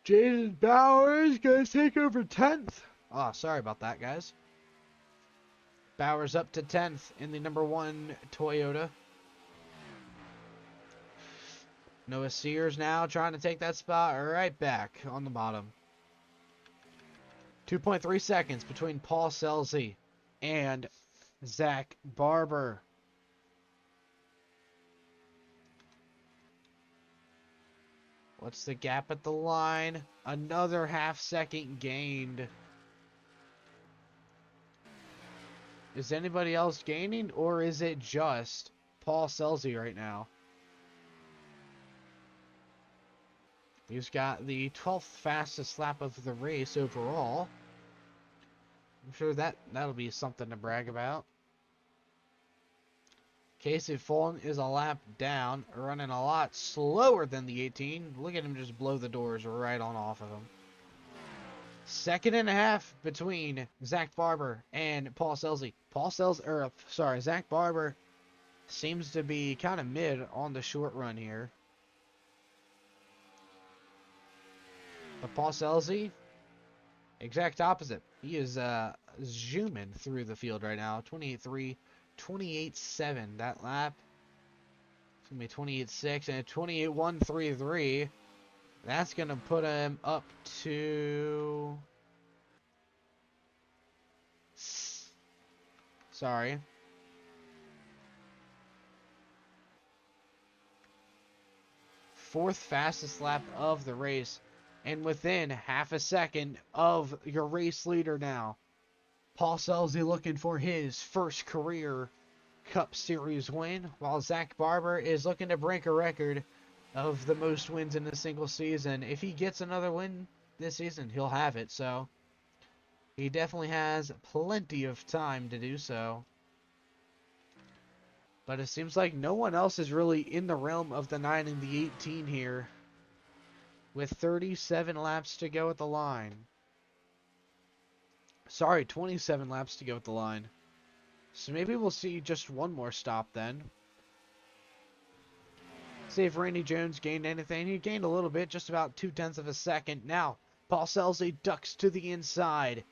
Speaker 1: Jason Bowers gonna take over 10th. Oh, sorry about that, guys. Bowers up to 10th in the number 1 Toyota. Noah Sears now trying to take that spot right back on the bottom. 2.3 seconds between Paul Selzy and Zach Barber. What's the gap at the line? Another half-second gained. Is anybody else gaining, or is it just Paul Selzy right now? He's got the 12th fastest lap of the race overall. I'm sure that'll be something to brag about. Casey Fulton is a lap down, running a lot slower than the 18. Look at him just blow the doors right on off of him. 2.5 between Zach Barber and Paul Selzy. Zach Barber seems to be kind of mid on the short run here. But Paul Selzy, exact opposite. He is zooming through the field right now. 28.3, 28.7 that lap. It's going to be 28.6 and a 28.133. That's going to put him up to... Sorry. 4th fastest lap of the race, and within half a second of your race leader now. Paul Selzy looking for his first career Cup Series win, while Zach Barber is looking to break a record of the most wins in a single season. If he gets another win this season, he'll have it, so he definitely has plenty of time to do so. But it seems like no one else is really in the realm of the 9 and the 18 here, with 37 laps to go at the line. Sorry, 27 laps to go at the line. So maybe we'll see just one more stop then. See if Randy Jones gained anything. He gained a little bit, just about 0.2 of a second. Now, Paul Selzy ducks to the inside.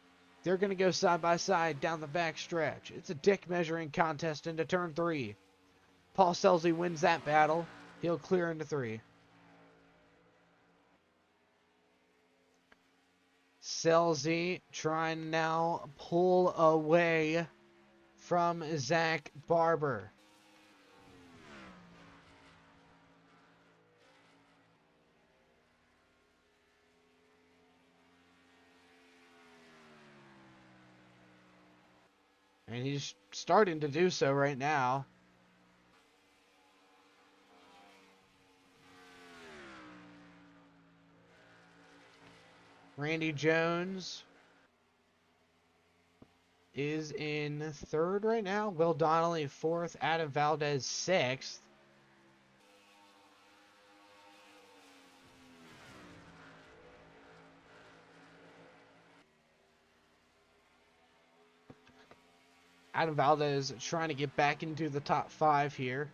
Speaker 1: They're going to go side by side down the back stretch. It's a dick measuring contest into turn 3. Paul Selzy wins that battle. He'll clear into 3. Selzy trying to now pull away from Zach Barber. And he's starting to do so right now. Randy Jones is in 3rd right now. Will Donnelly 4th. Adam Valdez 6th. Adam Valdez trying to get back into the top 5 here.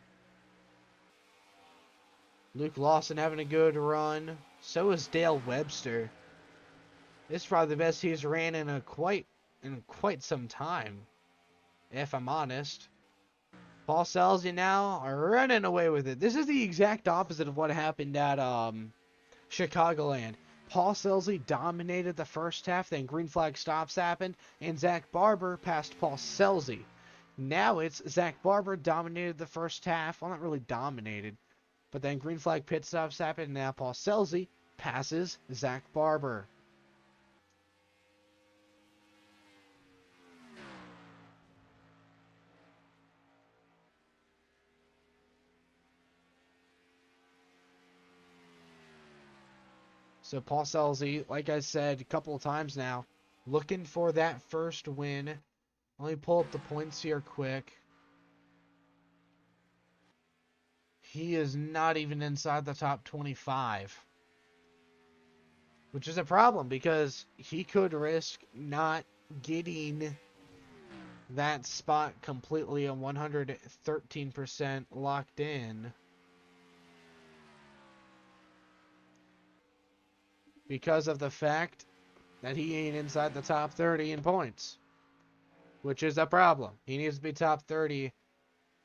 Speaker 1: Luke Lawson having a good run. So is Dale Webster. This is probably the best he's ran in quite some time, if I'm honest. Paul Selzy now running away with it. This is the exact opposite of what happened at Chicagoland. Paul Selzy dominated the first half, then green flag stops happened, and Zach Barber passed Paul Selzy. Now it's Zach Barber dominated the first half. Well, not really dominated, but then green flag pit stops happened, and now Paul Selzy passes Zach Barber. So Paul Selzy, like I said a couple of times now, looking for that first win. Let me pull up the points here quick. He is not even inside the top 25. Which is a problem because he could risk not getting that spot completely and 113% locked in. Because of the fact that he ain't inside the top 30 in points. Which is a problem. He needs to be top 30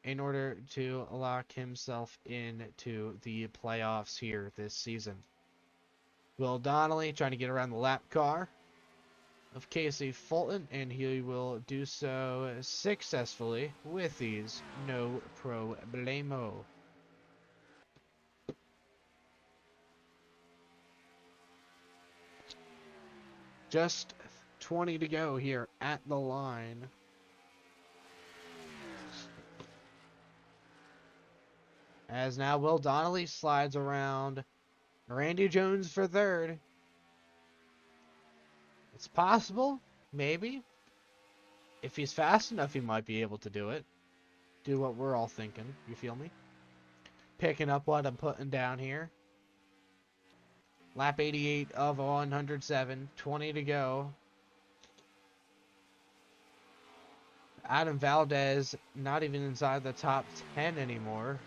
Speaker 1: in order to lock himself into the playoffs here this season. Will Donnelly trying to get around the lap car of Casey Fulton, and he will do so successfully with these. No problemo. Just 20 to go here at the line. As now Will Donnelly slides around Randy Jones for 3rd. It's possible, maybe. If he's fast enough, he might be able to do it. Do what we're all thinking, you feel me? Picking up what I'm putting down here. Lap 88 of 107, 20 to go. Adam Valdez not even inside the top 10 anymore.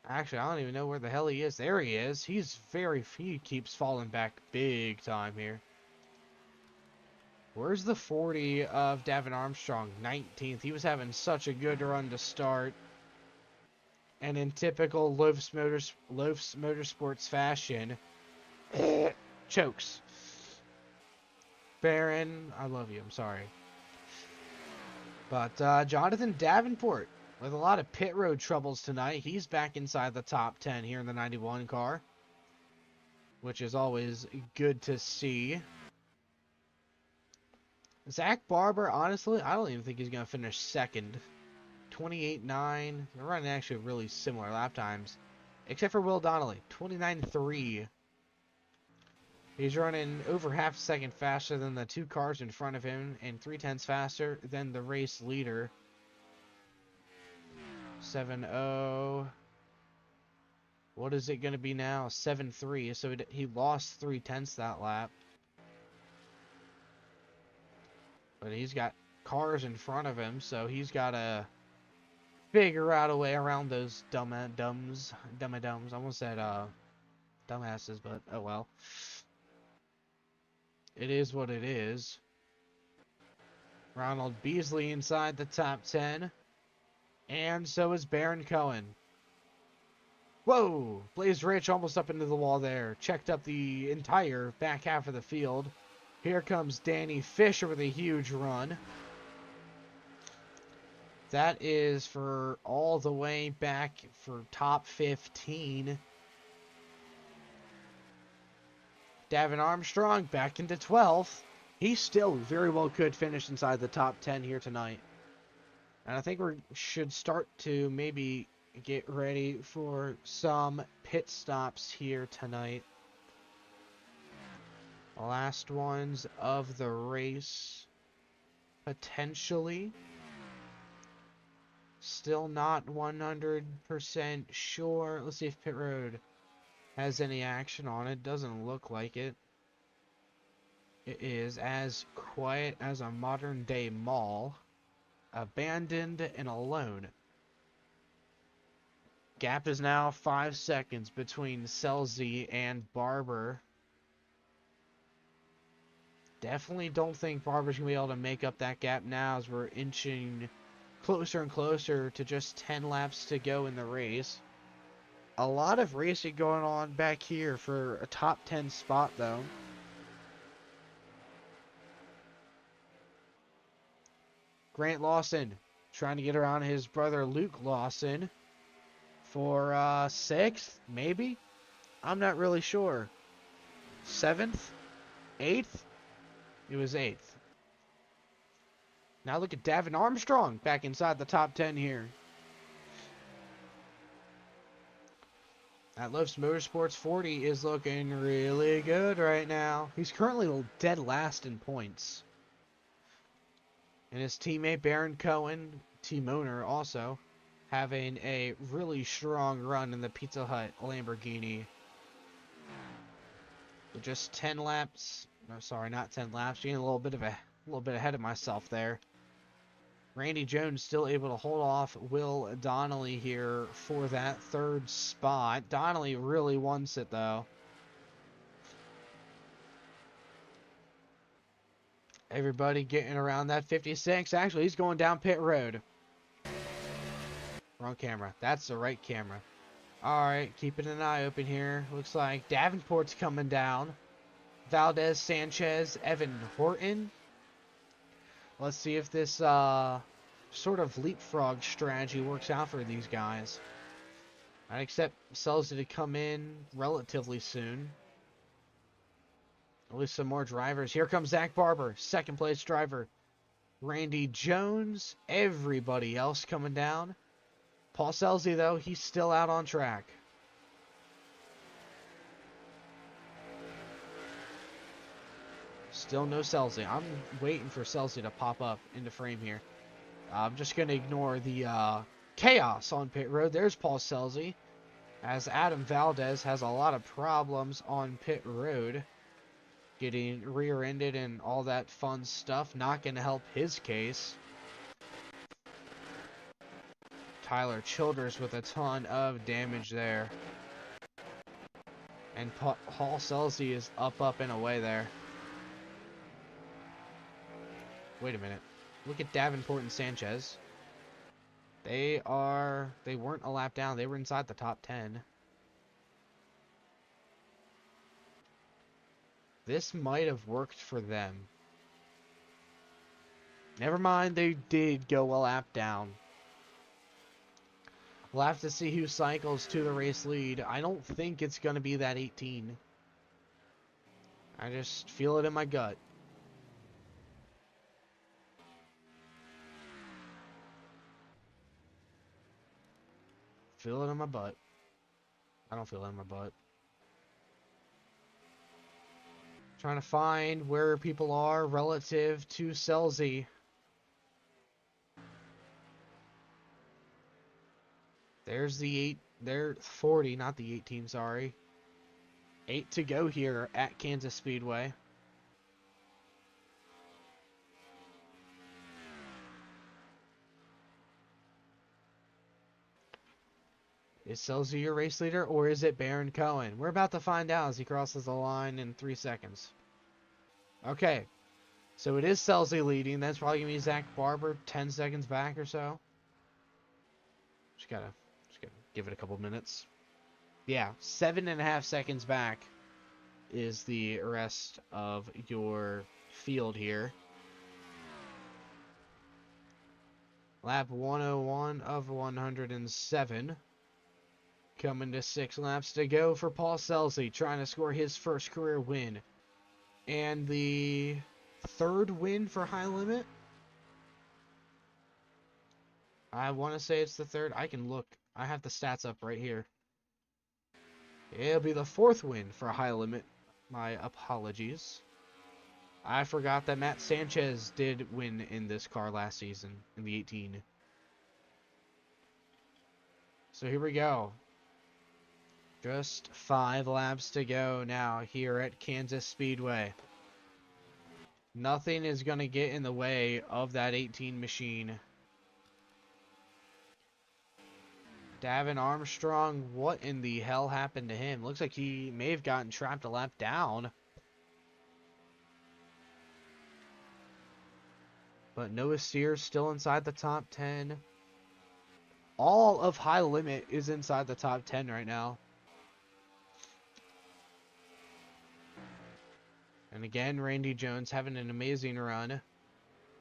Speaker 1: Actually, I don't even know where the hell he is. There he is. He keeps falling back big time here. Where's the 40 of Davin Armstrong? 19th. He was having such a good run to start. And in typical Loafs Motorsports fashion, chokes. Baron, I love you. I'm sorry. But Jonathan Davenport with a lot of pit road troubles tonight. He's back inside the top 10 here in the 91 car, which is always good to see. Zach Barber, honestly, I don't even think he's going to finish second. 28.9. They're running actually really similar lap times, except for Will Donnelly, 29.3. He's running over half a second faster than the two cars in front of him and 0.3 faster than the race leader. 7.0. What is it going to be now? 7.3. So he lost 0.3 that lap. But he's got cars in front of him, so he's got to figure out a way around those dumb-dumbs. I almost said dumbasses, but oh well. It is what it is. Ronald Beasley inside the top 10. And so is Baron Cohen. Whoa! Blaze Rich almost up into the wall there. Checked up the entire back half of the field. Here comes Danny Fisher with a huge run. That is for all the way back for top 15. Davin Armstrong back into 12th. He still very well could finish inside the top 10 here tonight. And I think we should start to maybe get ready for some pit stops here tonight. Last ones of the race, potentially. Still not 100% sure. Let's see if Pit Road has any action on it. Doesn't look like it. It is as quiet as a modern day mall. Abandoned and alone. Gap is now 5 seconds between Selzy and Barber. Definitely don't think Barber's going to be able to make up that gap now as we're inching closer and closer to just 10 laps to go in the race. A lot of racing going on back here for a top 10 spot, though. Grant Lawson trying to get around his brother Luke Lawson for 6th, maybe? I'm not really sure. 7th? 8th? It was 8th. Now look at Davin Armstrong back inside the top 10 here. That Lofts Motorsports 40 is looking really good right now. He's currently dead last in points. And his teammate Baron Cohen, team owner also, having a really strong run in the Pizza Hut Lamborghini. With just 10 laps. No, sorry, not 10 laps. Getting a little bit ahead of myself there. Randy Jones still able to hold off Will Donnelly here for that 3rd spot. Donnelly really wants it, though. Everybody getting around that 56. Actually, he's going down pit road. Wrong camera. That's the right camera. Alright, keeping an eye open here. Looks like Davenport's coming down. Valdez, Sanchez, Evan Horton. Let's see if this sort of leapfrog strategy works out for these guys. I'd expect Selzy to come in relatively soon. At least some more drivers. Here comes Zach Barber, 2nd place driver. Randy Jones, everybody else coming down. Paul Selzy, though, he's still out on track. Still no Selzy. I'm waiting for Selzy to pop up into frame here. I'm just going to ignore the chaos on pit road. There's Paul Selzy, as Adam Valdez has a lot of problems on pit road. Getting rear-ended and all that fun stuff. Not going to help his case. Tyler Childers with a ton of damage there. And Paul Selzy is up and away there. Wait a minute. Look at Davenport and Sanchez. They weren't a lap down. They were inside the top 10. This might have worked for them. Never mind, they did go a lap down. We'll have to see who cycles to the race lead. I don't think it's going to be that 18. I just feel it in my gut. Feel it in my butt. I don't feel it in my butt. Trying to find where people are relative to Selzy. There's the 8. They're 40, not the 18, sorry. 8 to go here at Kansas Speedway. Is Selzy your race leader, or is it Baron Cohen? We're about to find out as he crosses the line in 3 seconds. Okay, so it is Selzy leading. That's probably going to be Zach Barber 10 seconds back or so. Just gotta give it a couple minutes. Yeah, 7.5 seconds back is the rest of your field here. Lap 101 of 107. Coming to 6 laps to go for Paul Selzy, trying to score his first career win. And the 3rd win for High Limit? I want to say it's the 3rd. I can look. I have the stats up right here. It'll be the 4th win for High Limit. My apologies. I forgot that Matt Sanchez did win in this car last season, in the 18. So here we go. Just 5 laps to go now here at Kansas Speedway. Nothing is going to get in the way of that 18 machine. Davin Armstrong, what in the hell happened to him? Looks like he may have gotten trapped a lap down. But Noah Sears still inside the top 10. All of High Limit is inside the top 10 right now. And again, Randy Jones having an amazing run.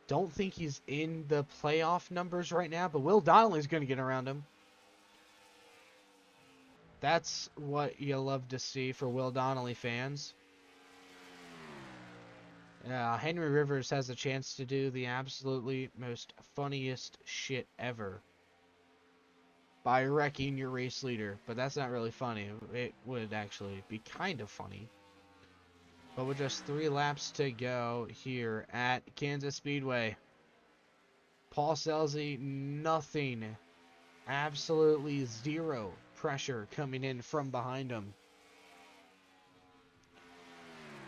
Speaker 1: Don't think he's in the playoff numbers right now, but Will Donnelly's going to get around him. That's what you love to see for Will Donnelly fans. Henry Rivers has a chance to do the absolutely most funniest shit ever by wrecking your race leader, but that's not really funny. It would actually be kind of funny. But with just 3 laps to go here at Kansas Speedway, Paul Selzy, nothing, absolutely zero pressure coming in from behind him.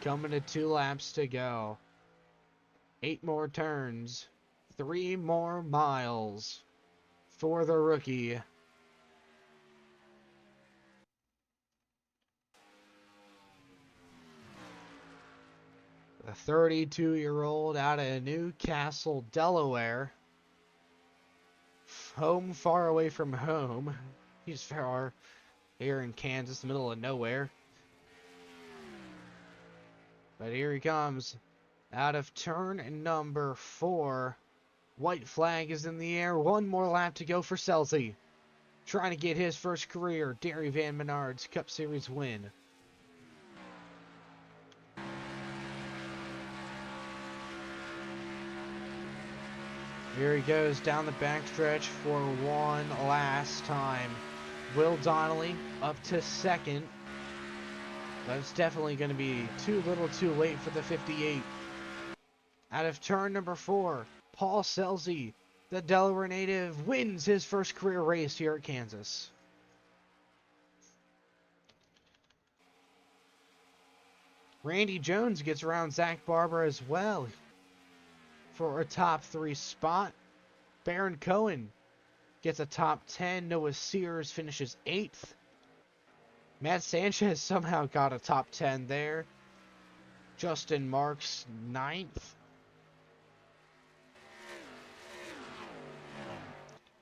Speaker 1: Coming to 2 laps to go. 8 more turns, 3 more miles for the rookie. The 32-year-old out of Newcastle, Delaware. Home far away from home. He's far here in Kansas, middle of nowhere. But here he comes. Out of turn number 4. White flag is in the air. 1 more lap to go for Selzy. Trying to get his first career Derry Van Menard's Cup Series win. Here he goes down the backstretch for one last time. Will Donnelly up to 2nd. That's definitely going to be too little too late for the 58. Out of turn number 4, Paul Selzy, the Delaware native, wins his first career race here at Kansas. Randy Jones gets around Zach Barber as well for a top 3 spot. Baron Cohen gets a top 10. Noah Sears finishes 8th. Matt Sanchez somehow got a top 10 there. Justin Marks 9th.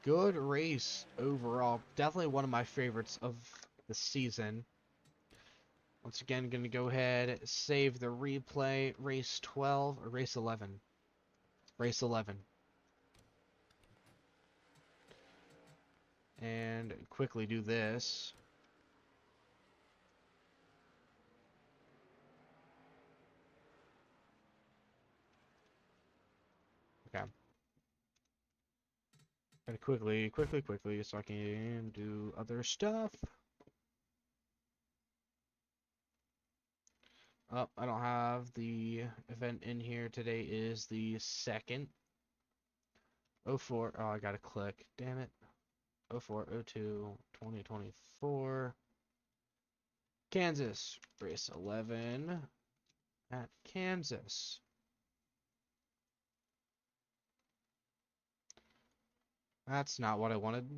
Speaker 1: Good race overall. Definitely one of my favorites of the season. Once again, going to go ahead, save the replay. Race 12 or race 11? Race 11. And and quickly do this. Okay. Gotta quickly, so I can do other stuff. Oh, I don't have the event in here. Today is the 2nd. 04. Oh, I gotta click. Damn it. 04, 02, 2024. Kansas. Race 11 at Kansas. That's not what I wanted.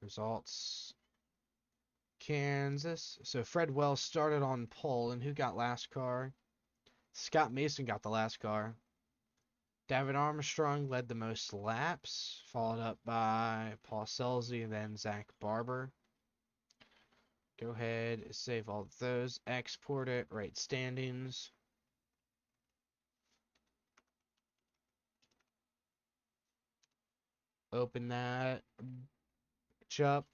Speaker 1: Results. Kansas. So Fred Wells started on pole, and who got last car? Scott Mason got the last car. David Armstrong led the most laps, followed up by Paul Selzy and then Zach Barber. Go ahead, save all of those, export it, write standings. Open that up,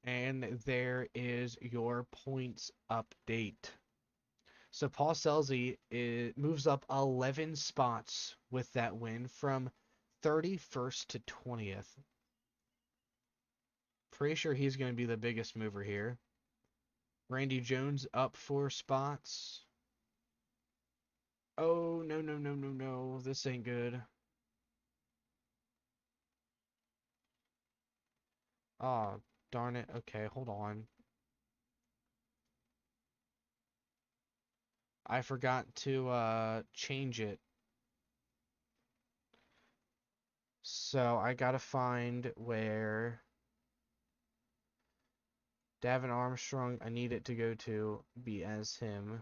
Speaker 1: and there is your points update. So Paul Selzy moves up 11 spots with that win from 31st to 20th. Pretty sure he's going to be the biggest mover here. Randy Jones up 4 spots. Oh, no. This ain't good. Oh, darn it. Okay, hold on. I forgot to change it. So I gotta find where Davin Armstrong, I need it to go to be as him.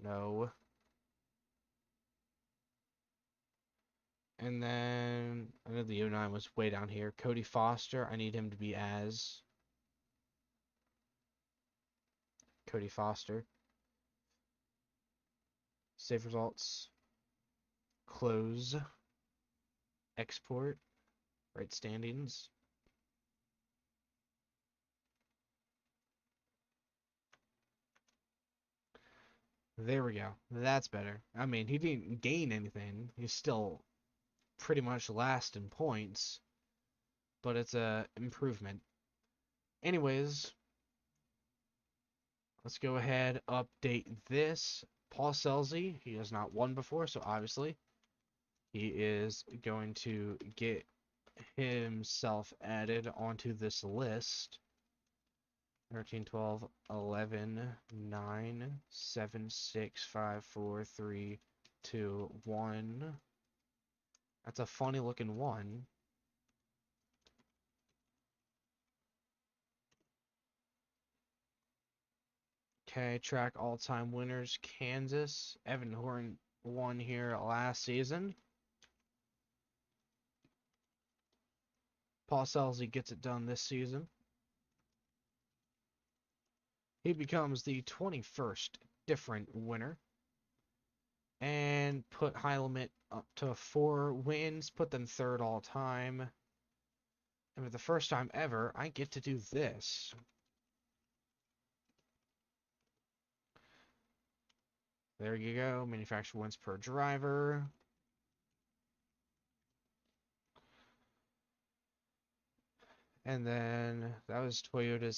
Speaker 1: No. And then I know the 09 was way down here. Cody Foster, I need him to be as Cody Foster. Save results. Close. Export. Write standings. There we go. That's better. I mean, he didn't gain anything. He's still pretty much last in points, but it's a improvement. Anyways, let's go ahead, update this. Paul Selzy, he has not won before, so obviously he is going to get himself added onto this list. 13, 12, 11, 9, 7, 6, 5, 4, 3, 2, 1. That's a funny looking one. Okay, track all-time winners. Kansas. Evan Horn won here last season. Paul Selzy gets it done this season. He becomes the 21st different winner. And put high limit up to 4 wins. Put them third all time. And for the first time ever, I get to do this. There you go. Manufacturer wins per driver. And then that was Toyota's